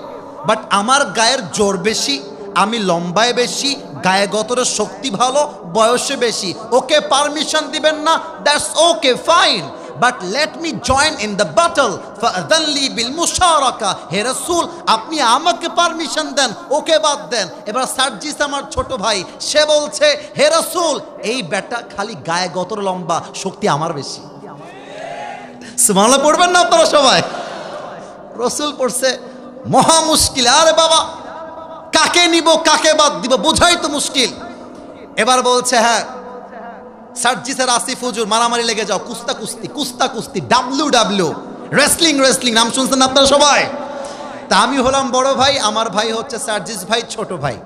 বাট আমার গায়ের জোর বেশি, আমি লম্বায় বেশি, গায়ে গতরের শক্তি ভালো, বয়সে বেশি, ওকে পারমিশন দিবেন না, that's okay fine, but let me join in the battle ফাআযানলি বিল মুশারাকা। হে রাসূল, আপনি আমাকে পারমিশন দেন, ওকে বাদ দেন। এবার সার্জিস আমার ছোট ভাই, সে বলছে হে রাসূল, এই ব্যাটা খালি গায়ে গতর লম্বা, শক্তি আমার বেশি। সুবহানাল্লাহ পড়বেন না আপনারা সবাই? রাসূল পড়ছে, মহা মুশকিল। আরে বাবা, কাকে নিব কাকে বাদ দিব বোঝাই তো মুশকিল। এবার বলছে হ্যাঁ সার্জিসের আসিফ হুজুর, মারামারি লেগে যাও, কুস্তা কুস্তি, কুস্তা কুস্তি, ডাব্লিউ, রেসলিং রেসলিং, নাম শুনছেন আপনারা সবাই? তা আমি হলাম বড় ভাই, আমার ভাই হচ্ছে সার্জিস ভাই ছোট ভাই।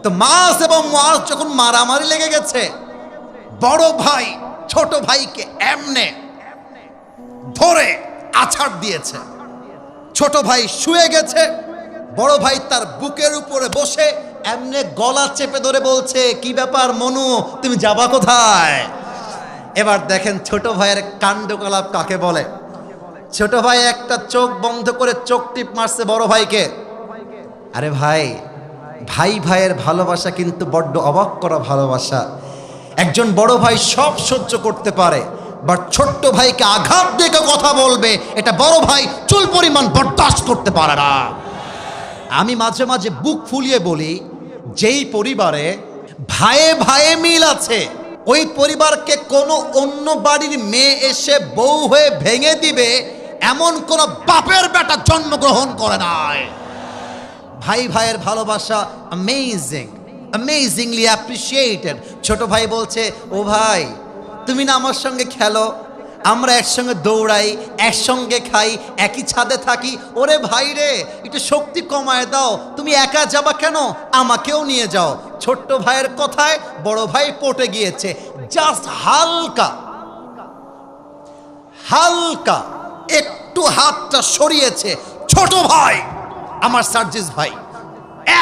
তো মাস এবং মুয়াজ যখন মারামারি লেগে গেছে, বড় ভাই ছোট ভাইকে এমনে ধরে আছাড় দিয়েছে। ছোট ভাই শুয়ে গেছে, বড় ভাই তার বুকের উপরে বসে এমনে গলা চেপে ধরে বলছে, কি ব্যাপার মনু, তুমি যাবা কোথায়? এবার দেখেন ছোট ভাইয়ের কাণ্ডকলাপ কাকে বলে। ছোট ভাই একটা চোখ বন্ধ করে চোখ টিপ মারছে বড় ভাইকে। আরে ভাই, ভাই ভাইয়ের ভালোবাসা কিন্তু বড্ড অবাক করা ভালোবাসা। একজন বড় ভাই সব সহ্য করতে পারে, বাট ছোট্ট ভাইকে আঘাত দিয়ে কথা বলবে, এটা বড় ভাই চুল পরিমাণ বরদাস্ত করতে পারে না। আমি মাঝে মাঝে বুক ফুলিয়ে বলি, যেই পরিবারে ভাইয়ে ভাইয়ে মিল আছে, ওই পরিবারকে কোনো অন্য বাড়ির মেয়ে এসে বউ হয়ে ভেঙে দিবে এমন কোন বাপের বেটা জন্মগ্রহণ করে নাই। ভাই ভাইয়ের ভালোবাসা অ্যামেজিং, অ্যামেজিংলি অ্যাপ্রিসিয়েটেড। ছোট ভাই বলছে, ও ভাই তুমি না আমার সঙ্গে খেলো, আমরা একসঙ্গে দৌড়াই, একসঙ্গে খাই, একই ছাদে থাকি। ওরে ভাই রে, একটু শক্তি কমায় দাও, তুমি একা যাবা কেন, আমাকেও নিয়ে যাও। ছোট্ট ভাইয়ের কথায় বড় ভাই পটে গিয়েছে, জাস্ট হালকা হালকা একটু হাতটা সরিয়েছে। ছোট ভাই আমার সার্জিস ভাই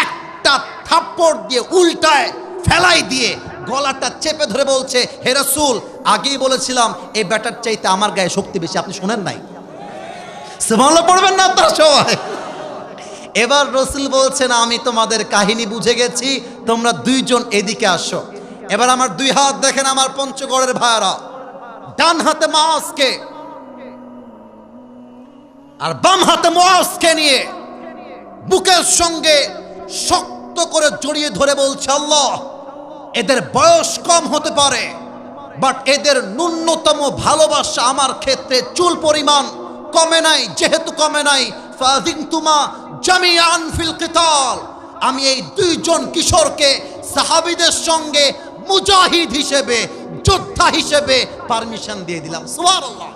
একটা থাপ্পড় দিয়ে উল্টায় ফেলাই দিয়ে গলাটা চেপে ধরে বলছে, হে রাসূল, আগেই বলেছিলাম এই ব্যাটার চাইতে আমার গায়ে শক্তি বেশি, আপনি শোনেন নাই? সুবহানাল্লাহ পড়বেন না আপনারা সবাই? এবার রাসূল বলছেন, আমি তোমাদের কাহিনী বুঝে গেছি, তোমরা দুইজন এদিকে আসো। এবার আমার দুই হাত দেখেন, আমার পঞ্চগড়ের ভাইরা, ডান হাতে মুয়াজকে আর বাম হাতে মুয়াজকে নিয়ে বুকের সঙ্গে শক্ত করে জড়িয়ে ধরে বলছে, আল্লাহ, এদের বয়স কম হতে পারে, বাট এদের ন্যূনতম ভালোবাসা আমার ক্ষেত্রে চুল পরিমাণ কমে নাই। যেহেতু কমে নাই, ফাযিনতুমা জামিআন ফিল কিতাল, আমি এই দুইজন কিশোরকে সাহাবীদের সঙ্গে মুজাহিদ হিসেবে, যোদ্ধা হিসেবে পারমিশন দিয়ে দিলাম। সুবহানাল্লাহ।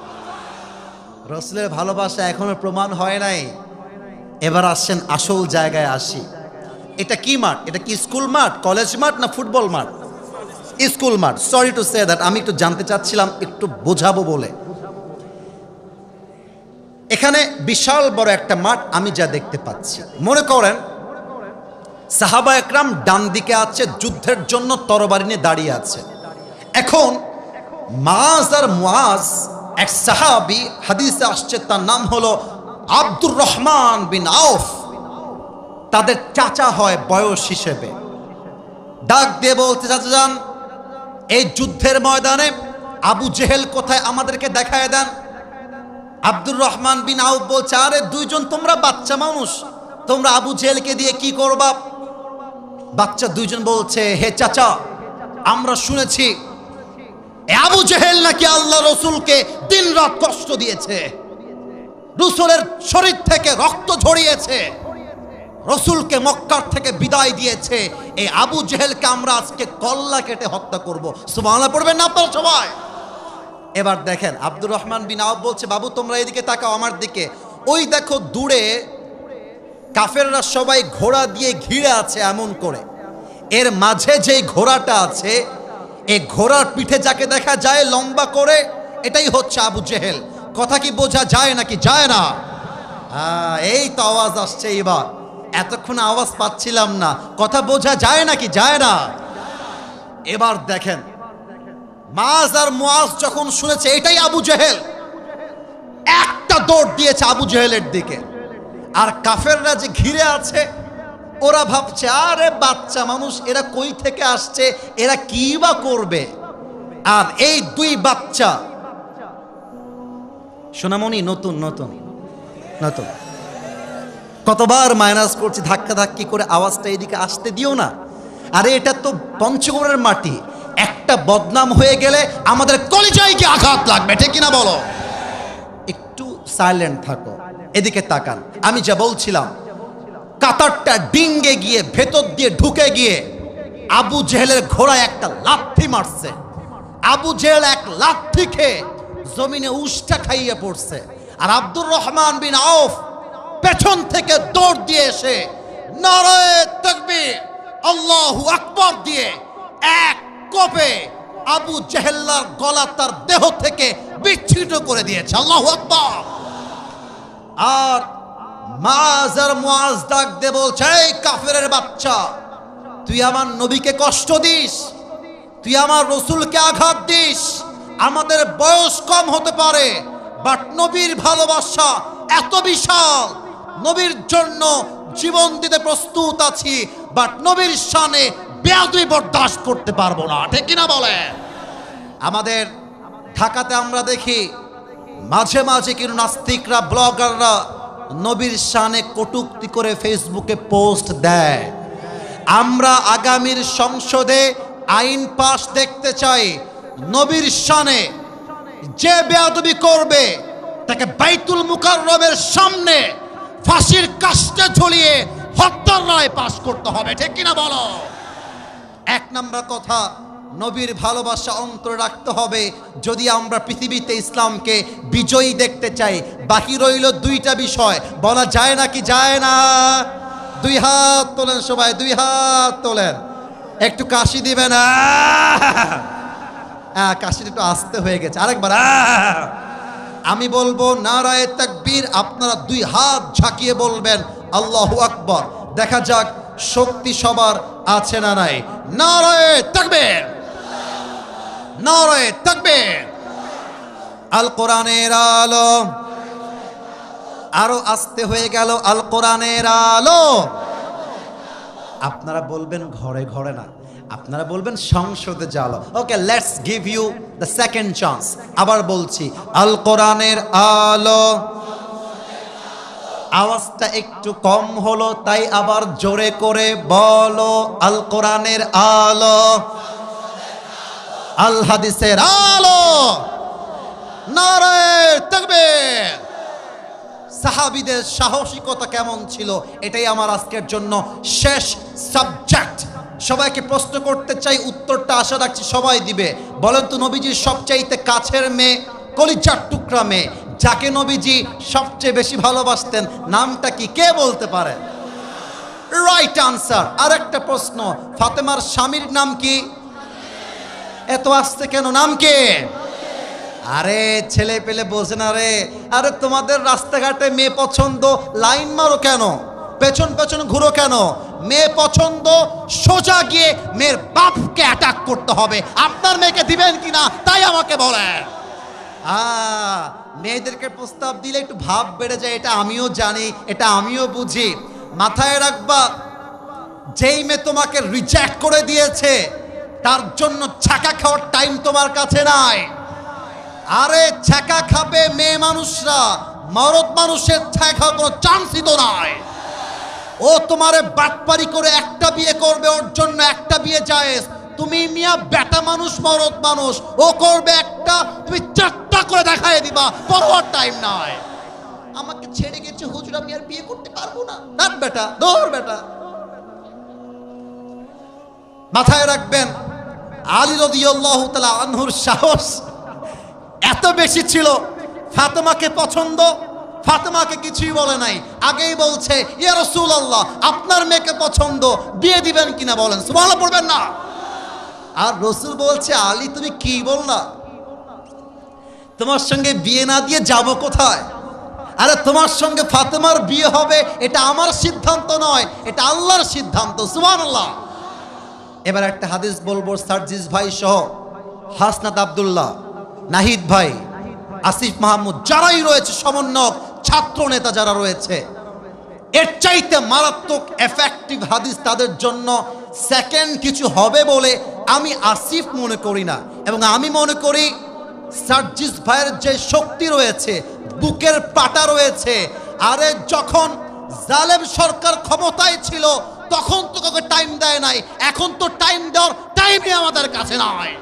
রাসূলের ভালোবাসা এখনো প্রমাণ হয় নাই। এবার আসছেন আসল জায়গায় আসি। এটা কি মাঠ? এটা কি স্কুল মাঠ, কলেজ মাঠ না ফুটবল মাঠ? স্কুল মাঠ। সরি টু সে দ্যাট, আমি একটু জানতে চাচ্ছিলাম, একটু বোঝাবো বলে। এখানে বিশাল বড় একটা মাঠ আমি যা দেখতে পাচ্ছি, মনে করেন সাহাবা একরাম ডান দিকে আছে, যুদ্ধের জন্য তরবারি নিয়ে দাঁড়িয়ে আছে। এখন মাজ আর মুয়াজ, এক সাহাবী, হাদিসে আসছে তার নাম হলো আব্দুর রহমান বিন আউফ। তাদের চাচা হয় বয়স হিসেবে। ডাক দিয়ে বলতে, চাচা যান, এই যুদ্ধের ময়দানে আবু জেহেল কোথায় আমাদেরকে দেখায় দেন। আব্দুর রহমান বিন আউফ বলছে, আরে দুইজন তোমরা বাচ্চা মানুষ, তোমরা আবু জেহেলকে দিয়ে কি করবা? বাচ্চা দুইজন বলছে, হে চাচা, আমরা শুনেছি আবু জেহেল নাকি আল্লাহ রসুলকে দিন রাত কষ্ট দিয়েছে, রসুলের শরীর থেকে রক্ত ঝরিয়েছে, রসুলকে মক্কার থেকে বিদায় দিয়েছে। এই আবু জেহেলকে আমরা আজকে কল্লা কেটে হত্যা করব। সুবহানাল্লাহ পড়বেন না আপনারা সবাই? এবার দেখেন আব্দুর রহমান বিন আউফ বলছে, বাবু তোমরা এদিকে তাকাও আমার দিকে। ওই দেখো দূরে কাফেররা সবাই ঘোড়া দিয়ে ঘিরে আছে এমন করে, এর মাঝে যেই ঘোড়াটা আছে, এই ঘোড়ার পিঠে যাকে দেখা যায় লম্বা করে, এটাই হচ্ছে আবু জেহেল। কথা কি বোঝা যায় নাকি যায় না? এই তো আওয়াজ আসছে এবার, এতক্ষণ আওয়াজ পাচ্ছিলাম না। কথা বোঝা যায় নাকি যায় না? এবার দেখেন মাজ আর মুআজ যখন শুনেছে এটাই আবু জেহেল, একটা দৌড় দিয়েছে আবু জেহেলের দিকে। আর কাফেররা যে ঘিরে আছে ওরা ভাবছে, আরে বাচ্চা মানুষ, এরা কই থেকে আসছে, এরা কি বা করবে। আর এই দুই বাচ্চা, সোনামণি নতুন নতুন নতুন, কতবার মাইনাস করছি, ধাক্কা ধাক্কি করে আওয়াজটা এদিকে আসতে দিও না। আরে এটা তো পঞ্চগড়ের মাটি, একটা বদনাম হয়ে গেলে আমাদের কলিজায় কি আঘাত লাগবে, ঠিক কিনা বলো? একটু সাইলেন্ট থাকো, এদিকে তাকান। আমি যা বলছিলাম, কাতারটা ডিঙ্গে গিয়ে ভেতর দিয়ে ঢুকে গিয়ে আবু জেহেলের ঘোড়ায় একটা লাথি মারছে। আবু জেহেল এক লাথি খেয়ে জমিনে উষ্টা খাইয়ে পড়ছে। আর আব্দুর রহমান বিন আউফ পেছন থেকে দৌড় দিয়ে এসে নারায়ে তাকবীর, আল্লাহু আকবার দিয়ে এক কোপে আবু জেহেল্লার গলা তার দেহ থেকে বিচ্ছিন্ন করে দিয়েছে। আল্লাহু আকবার। আর মাজ আর মুআজ ডাক দিয়ে বলছে, এই কাফেরের বাচ্চা, তুই আমার নবীকে কষ্ট দিস, তুই আমার রসুলকে আঘাত দিস। আমাদের বয়স কম হতে পারে, বাট নবীর ভালোবাসা এত বিশাল, নবীর জন্য জীবন দিতে প্রস্তুত আছি, বাট নবীর শানে বেয়াদবি বরদাস্ত করতে পারবো না, ঠিক কিনা বলে? আমাদের ঢাকাতে আমরা দেখি মাঝে মাঝে কিন্তু নাস্তিকরা, ব্লগাররা নবীর শানে কটূক্তি করে ফেসবুকে পোস্ট দেয়। আমরা আগামীর সংসদে আইন পাশ দেখতে চাই, নবীর শানে যে বেয়াদবি করবে তাকে বাইতুল মুকাররমের সামনে ফাঁসির কাস্টে ঝুলিয়ে হত্যার রায় পাশ করতে হবে, ঠিক কিনা বলো? এক নাম্বার কথা, নবীর ভালোবাসা অন্তরে রাখতে হবে যদি আমরা পৃথিবীতে ইসলামকে বিজয়ী দেখতে চাই। বাকি রইল দুইটা বিষয়, বলা যায় নাকি যায় না? দুই হাত তোলেন সবাই, দুই হাত তোলেন, একটু কাশি দিবেন। কাশিটা একটু আস্তে হয়ে গেছে, আরেকবার। আমি বলবো নারায়ে তাকবীর, আপনারা দুই হাত ঝাঁকিয়ে বলবেন আল্লাহু আকবার। দেখা যাক শক্তি সবার আছে না নাই। নারায়ে তাকবীর, নারায়ে তাকবীর। আল কোরআনের আলো, আরো আস্তে হয়ে গেল, আল কোরআনের আলো। আপনারা বলবেন ঘরে ঘরে না, আপনারা বলবেন সংসদে জালো। Okay, let's give you the second chance. আবার বলছি, আল কোরআনের আলো। আওয়াজটা একটু কম হলো, তাই আবার জোরে করে বলো, আল কোরআনের আলো, আল হাদিসের আলো। নারায়ে তাকবীর। সাহাবীদের সাহসিকতা কেমন ছিল, এটাই আমার আজকের জন্য শেষ সাবজেক্ট। সবাইকে প্রশ্ন করতে চাই, উত্তরটা আশা রাখছি সবাই দিবে। বলেন তো, নবীজির সবচাইতে কাছের মেয়ে, কলিজার টুকরা মেয়ে, যাকে নবীজি সবচেয়ে বেশি ভালোবাসতেন, নামটা কি? কে বলতে পারে? Right answer. আরেকটা প্রশ্ন, ফাতেমার স্বামীর নাম কি? এত আসছে কেন? নাম কে? আরে ছেলে পেলে বোঝে না রে। আরে তোমাদের রাস্তাঘাটে মেয়ে পছন্দ, লাইন মারো কেন? পেছন পেছন ঘুরো কেন? মেয়ে পছন্দ, সোজা গিয়ে মেয়ের বাপকে অ্যাটাক করতে হবে। আপনার মেয়েকে দিবেন কিনা তাই আমাকে বলেন। মেয়েদেরকে প্রস্তাব দিলে একটু ভাব বেড়ে যায়, এটা আমিও জানি, এটা আমিও বুঝি। মাথায় রাখবা, যেই মেয়ে তোমাকে রিজেক্ট করে দিয়েছে তার জন্য ছাকা খাওয়ার টাইম তোমার কাছে নাই। আরে ছাকা খাবে মেয়ে মানুষরা, মরদ মানুষের ছাকা খাওয়ার কোনো চান্সই তো নাই। ও তোমারে বাটপারি করে একটা বিয়ে করবে, ওর জন্য একটা বিয়ে জায়েজ। তুমি মিয়া বেটা মানুষ, মরদ মানুষ, ও করবে একটা, তুমি চারটা করে দেখায় দিবা, পরোয়ার টাইম নাই। আমাকে ছেড়ে গেছে হুজুর, আমি আর বিয়ে করতে পারবো না, না বেটা, দৌড় বেটা। মাথায় রাখবেন, আলী রাদিয়াল্লাহু তাআলা আনহুর সাহস এত বেশি ছিল, ফাতেমাকে পছন্দ, ফাতেমাকে কিছুই বলে নাই, আগেই বলছে ইয়া রাসূলুল্লাহ আপনার মেয়েকে পছন্দ, বিয়ে দিবেন কিনা বলেন, সুবহানাল্লাহ পড়বেন না? আর রাসূল বলছে আলী তুমি কি বললা, তোমার সঙ্গে বিয়ে না দিয়ে যাব কোথায়? আরে তোমার সঙ্গে ফাতেমার বিয়ে হবে এটা আমার সিদ্ধান্ত নয়, এটা আল্লাহর সিদ্ধান্ত, সুবহানাল্লাহ। এবার একটা হাদিস বলবো, সার্জিস ভাই সহ হাসনাত আব্দুল্লাহ, নাহিদ ভাই, আসিফ মাহমুদ যারাই রয়েছে, সমন্বয়ক, ছাত্র নেতা যারা রয়েছে, এর চাইতে মারাত্মক এফেক্টিভ হাদিস তাদের জন্য সেকেন্ড কিছু হবে বলে আমি আসিফ মনে করি না। এবং আমি মনে করি সার্জিস ভাইয়ের যে শক্তি রয়েছে, বুকের পাটা রয়েছে, আরে যখন জালেম সরকার ক্ষমতায় ছিল তখন তো কাউকে টাইম দেয় নাই, এখন তো টাইম দেওয়ার টাইমই আমাদের কাছে নয়।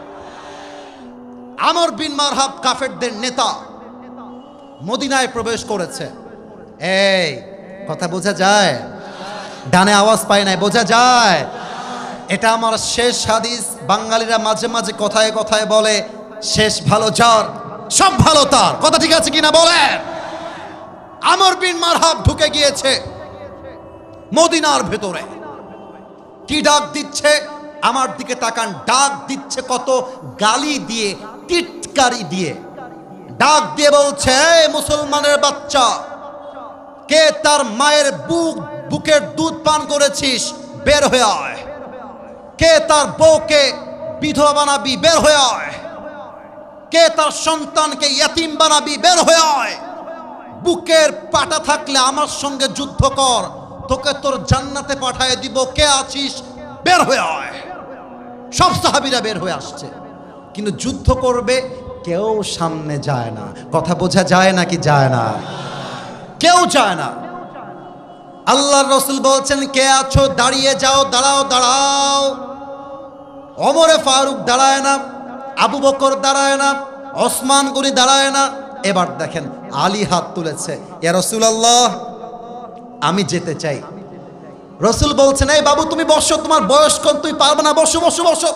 আমর বিন মারহাব কাফেরদের নেতা মদিনায় প্রবেশ করেছে। এই কথা বোঝা যায়? ডানে আওয়াজ পায় নাই, বোঝা যায়? এটা আমার শেষ হাদিস। বাঙালিরা মাঝে মাঝে কথায় কথায় বলে শেষ ভালো যার সব ভালো তার, কথা ঠিক আছে কিনা বলেন? আমর বিন মারহাব ঢুকে গিয়েছে মদিনার ভেতরে। কি ডাক দিচ্ছে? আমার দিকে তাকান, ডাক দিচ্ছে কত গালি দিয়ে, টিটকারি দিয়ে ডাক দিয়ে বলছে, মুসলমানের বাচ্চা, কে তার মায়ের বুকের দুধ পান করেছিস, বের হয়ে আয়। কে তার বউকে বিধবা বানাবি, বের হয়ে আয়। কে তার সন্তানকে ইয়তীম বানাবি, বের হয়ে আয়। বুকের পাটা থাকলে আমার সঙ্গে যুদ্ধ কর, তোকে তোর জান্নাতে পাঠিয়ে দিব। কে আছিস, বের হয়ে আয়। সব সাহাবীরা বের হয়ে আসছে, কিন্তু যুদ্ধ করবে কেউ সামনে যায় না। কথা বোঝা যায় নাকি যায় না? কেউ যায় না। আল্লাহর রাসূল বলছেন, কে আছো দাঁড়িয়ে যাও, দাঁড়াও দাঁড়াও। ওমরে ফারুক দাঁড়ায় না, আবু বকর দাঁড়ায় না, ওসমান গনি দাঁড়ায় না। এবার দেখেন আলী হাত তুলেছে, ইয়া রাসূলুল্লাহ আমি যেতে চাই। রাসূল বলছেন, এই বাবু তুমি বসো, তোমার বয়স কম, তুমি পারবে না, বসো বসো বসো।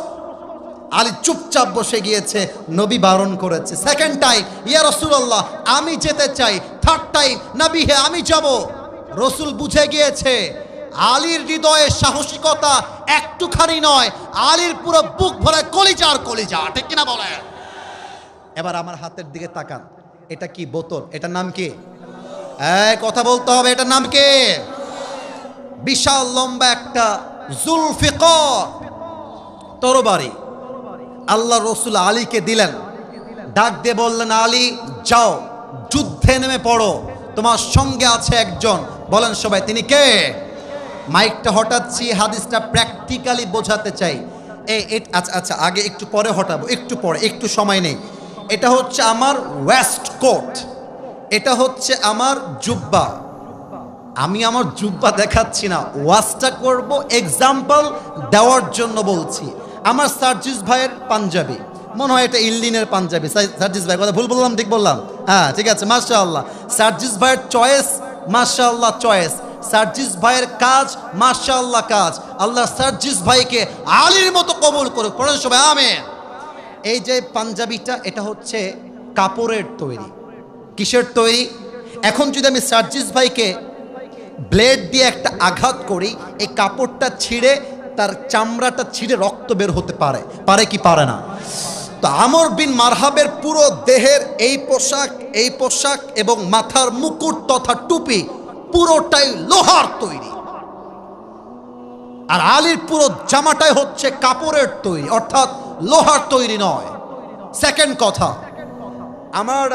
আলী চুপচাপ বসে গিয়েছে, নবী বারণ করেছে। সেকেন্ড টাইম, ইয়া রাসূলুল্লাহ আমি যেতে চাই। থার্ড টাইম, নবী হে আমি যাব। রাসূল বুঝে গিয়েছে আলীর হৃদয়ে সাহসিকতা একটুখানি নয়, আলীর পুরো বুক ভরে কলিজা আর কলিজা, ঠিক কিনা বলে? এবার আমার হাতের দিকে তাকান, এটা কি বোতল, এটার নাম কি? এই কথা বলতে হবে, এটার নাম কি? বিশাল লম্বা একটা জুলফিকার তরবারি আল্লাহ রাসূল আলীকে দিলেন। ডাক দিয়ে বললেন, আলী যাও যুদ্ধে নেমে পড়ো, তোমার সঙ্গে আছে একজন। বলেন সবাই তিনি কে? মাইকটা হঠাৎছি, হাদিসটা প্র্যাকটিক্যালি বোঝাতে চাই। আচ্ছা আচ্ছা, আগে একটু পরে হটাবো, একটু পরে, একটু সময় নেই। এটা হচ্ছে আমার ওয়েস্ট কোট, এটা হচ্ছে আমার জুব্বা। আমি আমার জুব্বা দেখাচ্ছি না, ওয়াজটা করব এক্সাম্পল দেওয়ার জন্য বলছি। আমার সার্জিস ভাইয়ের পাঞ্জাবি, মনে হয় এটা ইল্লিনের পাঞ্জাবি। সার্জিস ভাই কথা ভুল বললাম, ঠিক বললাম? হ্যাঁ ঠিক আছে, মাশাআল্লাহ। সার্জিস ভাইয়ের চয়েস, মাশাআল্লাহ চয়েস। সার্জিস ভাইয়ের কাজ, মাশাআল্লাহ কাজ। আল্লাহ সার্জিস ভাইকে আলীর মতো কবুল করুক, পড়েন সবাই আমিন। এই যে পাঞ্জাবিটা, এটা হচ্ছে কাপড়ের তৈরি। কিসের তৈরি? এখন যদি আমি সার্জিস ভাইকে ব্লেড দিয়ে একটা আঘাত করি, এই কাপড়টা ছিঁড়ে, তার চামড়াটা ছিঁড়ে রক্ত বের হতে পারে, পারে কি পারে না? তো আমর বিন মারহাবের পুরো দেহের এই পোশাক এবং মাথার মুকুট তথা টুপি পুরোটাই লোহার তৈরি, আর আলীর পুরো জামাটাই হচ্ছে কাপড়ের তৈরি, অর্থাৎ লোহার তৈরি নয়। সেকেন্ড কথা, আমার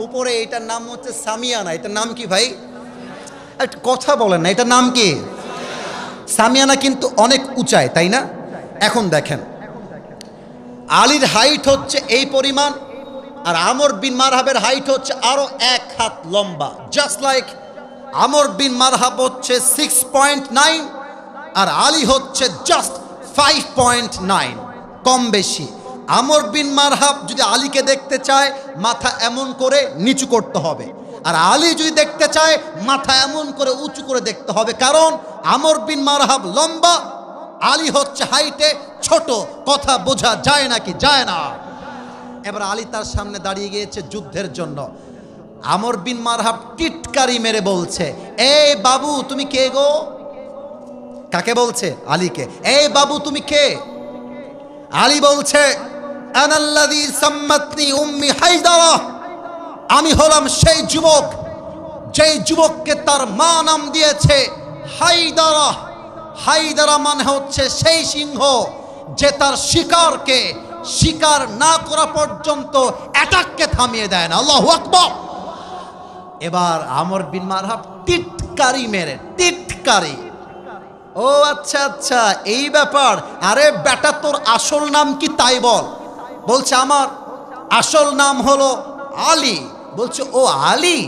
উপরে এটার নাম হচ্ছে সামিয়ানা। এটার নাম কি ভাই? একটা কথা বলেন না, এটার নাম কি? সামিয়ানা কিন্তু অনেক উঁচায়, তাই না? এখন দেখেন, আলীর হাইট হচ্ছে এই পরিমাণ, আর আমর বিন মারহাবের হাইট হচ্ছে আরো 1 হাত লম্বা। জাস্ট লাইক আমর বিন মারহাব হচ্ছে 6.9 আর আলী হচ্ছে জাস্ট 5.9, কম বেশি। আমর বিন মারহাব যদি আলীকে দেখতে চায় মাথা এমন করে নিচু করতে হবে, আর আলী যদি দেখতে চায় মাথা এমন করে উঁচু করে দেখতে হবে, কারণ আমর বিন মারহাব লম্বা, আলী হচ্ছে হাইটে ছোট। কথা বোঝা যায় নাকি যায় না? এবার আলী তার সামনে দাঁড়িয়ে গিয়েছে যুদ্ধের জন্য। আমর বিন মারহাব টিটকারি মেরে বলছে, এই বাবু তুমি কে গো? কাকে বলছে? আলীকে। এই বাবু তুমি কে? আলী বলছে, আনাল্লাযী সাম্মাতনি উম্মি হায়দারা, আমি হলাম সেই যুবক যেই যুবককে তার মা নাম দিয়েছে হায়দারা। হায়দারা মানে হচ্ছে সেই সিংহ যে তার শিকারকে শিকার না করা পর্যন্ত অ্যাটাককে থামিয়ে দেয় না। আল্লাহু আকবার। এবার আমর বিন মারহাব টিটকারি মেরে, টিটকারি, ও আচ্ছা আচ্ছা এই ব্যাপার, আরে বেটা তোর আসল নাম কি তাই বল। বলছে আমার আসল নাম হলো আলী। বলছে ও আলী,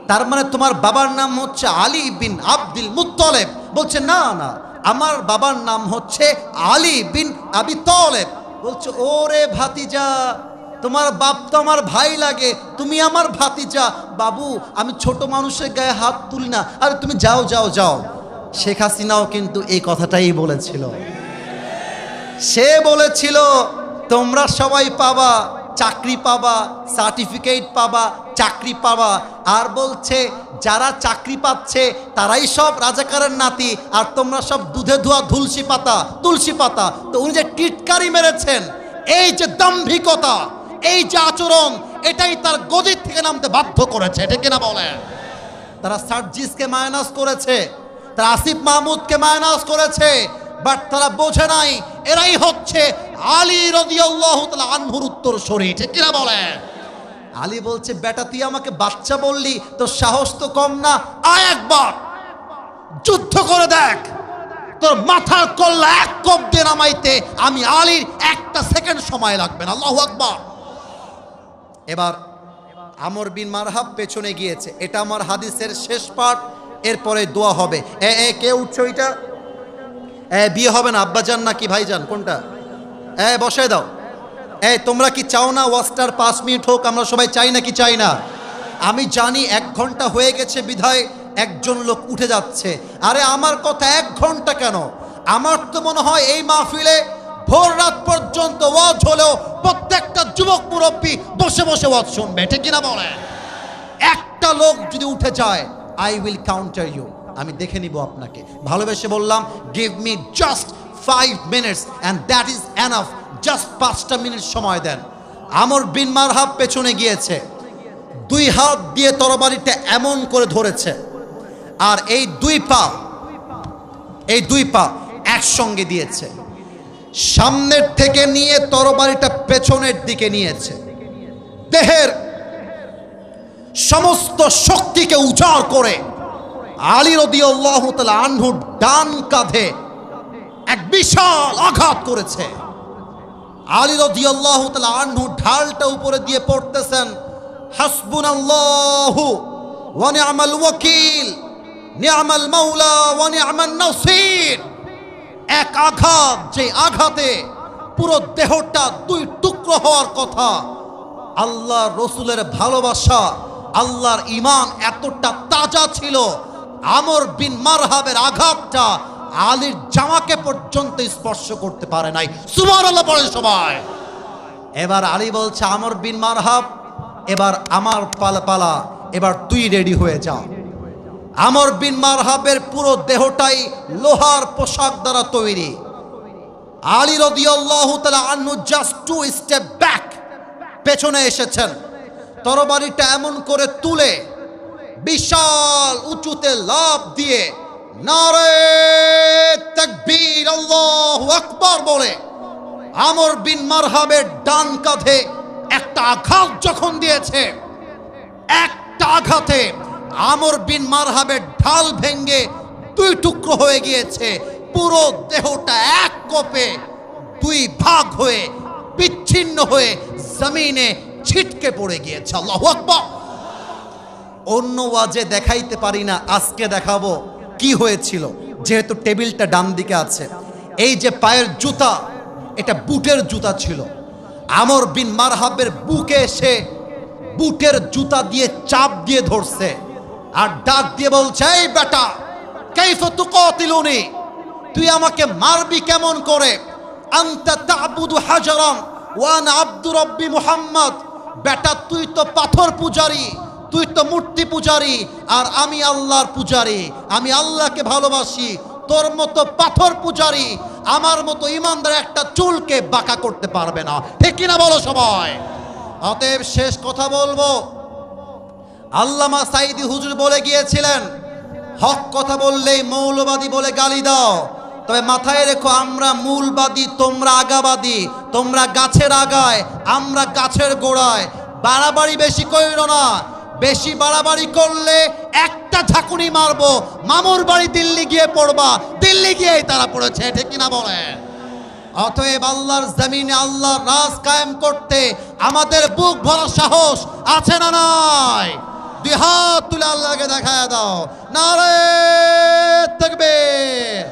তার মানে তোমার বাবার নাম হচ্ছে আলী বিন আব্দুল মুত্তালিব। বলছে না না, আমার বাবার নাম হচ্ছে আলী বিন আবি তালেব। বলছে ওরে ভাতিজা, তোমার বাপ তো আমার ভাই লাগে, তুমি আমার ভাতিজা। বাবু আমি ছোট মানুষের গায়ে হাত তুলি না, আরে তুমি যাও যাও যাও। শেখ হাসিনাও কিন্তু এই কথাটাই বলেছিল। সে বলেছিল তোমরা সবাই পাবা, চাকরি পাবা, সার্টিফিকেট পাবা, চাকরি পাবা। আর বলছে যারা চাকরি পাচ্ছে তারাই সব রাজাকারের নাতি, আর তোমরা সব দুধে ধোয়া তুলসী পাতা, তুলসী পাতা। তো উনি যে টিটকারি মেরেছেন, এই যে দাম্ভিকতা, এই যে আচরণ, এটাই তার গদির থেকে নামতে বাধ্য করেছে, ঠিক কিনা বলেন? তারা সার্জিসকে মাইনাস করেছে, তারা আসিফ মাহমুদকে মাইনাস করেছে, বাট তারা বোঝে নাই এরাই হচ্ছে আলী রাদিয়াল্লাহু তাআলা আনহুর উত্তরসূরি, ঠিক কিনা বলেন? আলী বলছে বেটা তুই আমাকে বাচ্চা বললি, তোর সাহস তো কম না, আয় একবার যুদ্ধ করে দেখ, তোর মাথার কল্লা এক কোপ দিয়ে নামাইতে আমি আলীর 1 সেকেন্ড সময় লাগবে না। আল্লাহু আকবার। এবার আমর বিন মারহাব পেছনে গিয়েছে। এটা আমার হাদিসের শেষ পার্ট, এরপরে দোয়া হবে। কে উঠছো? এটা বিয়ে হবে না আব্বাজান নাকি ভাইজান, কোনটা? বসায় দাও। তোমরা কি চাও না ওয়াজটার 5 মিনিট হোক? আমরা সবাই চাই নাকি চাই না? আমি জানি 1 ঘন্টা হয়ে গেছে বিধায় একজন লোক উঠে যাচ্ছে। আরে আমার কথা 1 ঘন্টা কেন? আমার তো মনে হয় এই মাহফিলে ভোর রাত পর্যন্ত ওয়াজ হলেও প্রত্যেকটা যুবক মুরব্বী বসে বসে ওয়াজ শুনবে, ঠিক কিনা বলে? একটা লোক যদি উঠে যায়, আই উইল কাউন্টার ইউ, আমি দেখে নিব আপনাকে। ভালোবেসে বললাম give me just 5 minutes and that is enough. Just 5টা মিনিট সময় দেন। আমর বিন মারহাব পেছনে গিয়েছে, 2 হাত দিয়ে তরবারিটা এমন করে ধরেছে, আর এই 2 পা একসঙ্গে দিয়েছে, সামনের থেকে নিয়ে তরবারিটা পেছনের দিকে নিয়েছে, দেহের সমস্ত শক্তিকে উজাড় করে আলী রাদিয়াল্লাহু তাআলা আনহুর ডান কাঁধে এক বিশাল আঘাত করেছে। আলী রাদিয়াল্লাহু তাআলা আনহু ঢালটা উপরে দিয়ে পড়তেছেন, হাসবুনাল্লাহু ওয়া নি'মাল ওয়াকিল, নি'মাল মাওলা ওয়া নি'মান নাসির। এক আঘাত, যে আঘাতে পুরো দেহটা 2 টুকরো হওয়ার কথা। আল্লাহ রসুলের ভালোবাসা, আল্লাহর ঈমান এতটা তাজা ছিল, আমর বিন মারহাবের আঘাতটা আলীর জামাকে পর্যন্ত স্পর্শ করতে পারে নাই। সুবহানাল্লাহ বলেন সবাই। এবার আলী বলছে আমর বিন মারহাব, এবার আমার পালা, এবার তুই রেডি হয়ে যা। আমর বিন মারহাবের পুরো দেহটাই লোহার পোশাক দ্বারা তৈরি। আলী রাদিয়াল্লাহু তাআলা আনহু জাস্ট 2 স্টেপ ব্যাক, পেছনে এসেছেন, তরবারিটা এমন করে তুলে বিশাল উঁচুতে লাফ দিয়ে নারে তাকবীর আল্লাহু আকবার বলে আমর বিন মারহাবের ডান কাঁধে একটা আঘাত যখন দিয়েছে, একটা আঘাতে আমর বিন মারহাবের ঢাল ভেঙ্গে দুই টুকরো হয়ে গিয়েছে, পুরো দেহটা এক কোপে দুই ভাগ হয়ে বিচ্ছিন্ন হয়ে জমিনে ছিটকে পড়ে গিয়েছে। আল্লাহু আকবার। অন্য ওয়াজে দেখাইতে পারি না, আজকে দেখাবো কি হয়েছিল। যেহেতু টেবিলটা ডান দিকে আছে, এই যে পায়ের জুতা, এটা বুটের জুতা ছিল। আমর বিন মারহাবের বুকে এসে বুটের জুতা দিয়ে চাপ দিয়ে ধরছে আর ডাক দিয়ে বলছে, এই বেটা, কাইফা তুকাতিলুনি, তুই আমাকে মারবি কেমন করে? আনতা তা'বুদু হাজারান ওয়া আনা আব্দু রাব্বি মুহাম্মদ, বেটা তুই তো পাথর পূজারি, তুই তো মূর্তি পূজারি, আর আমি আল্লাহর পূজারি, আমি আল্লাহকে ভালোবাসি। তোর মতো পাথর পূজারি আমার মতো ইমানদার একটা চুলকে বাঁকা করতে পারবে না, ঠিক কিনা বলো সবাই? অতএব শেষ কথা বলবো, আল্লামা সাঈদী হুজুর বলে গিয়েছিলেন, হক কথা বললেই মৌলবাদী বলে গালি দাও, তবে মাথায় রেখো আমরা মূলবাদী, তোমরা আগাবাদী, তোমরা গাছের আগায়, আমরা গাছের গোড়ায়। বাড়াবাড়ি বেশি কইরো না, বেশি বাড়াবাড়ি করলে একটা ঝাঁকুনি মারবো, মামুর বাড়ি দিল্লি গিয়ে পড়বা, দিল্লি গিয়েই তারা পড়েছে, ঠিক কিনা বলেন? অতএব আল্লাহর জমিনে আল্লাহর রাজ কায়েম করতে আমাদের বুক ভরা সাহস আছে না নাই? দুই হাত তুলে আল্লাহকে দেখায় দাও, নারে তাকবীর।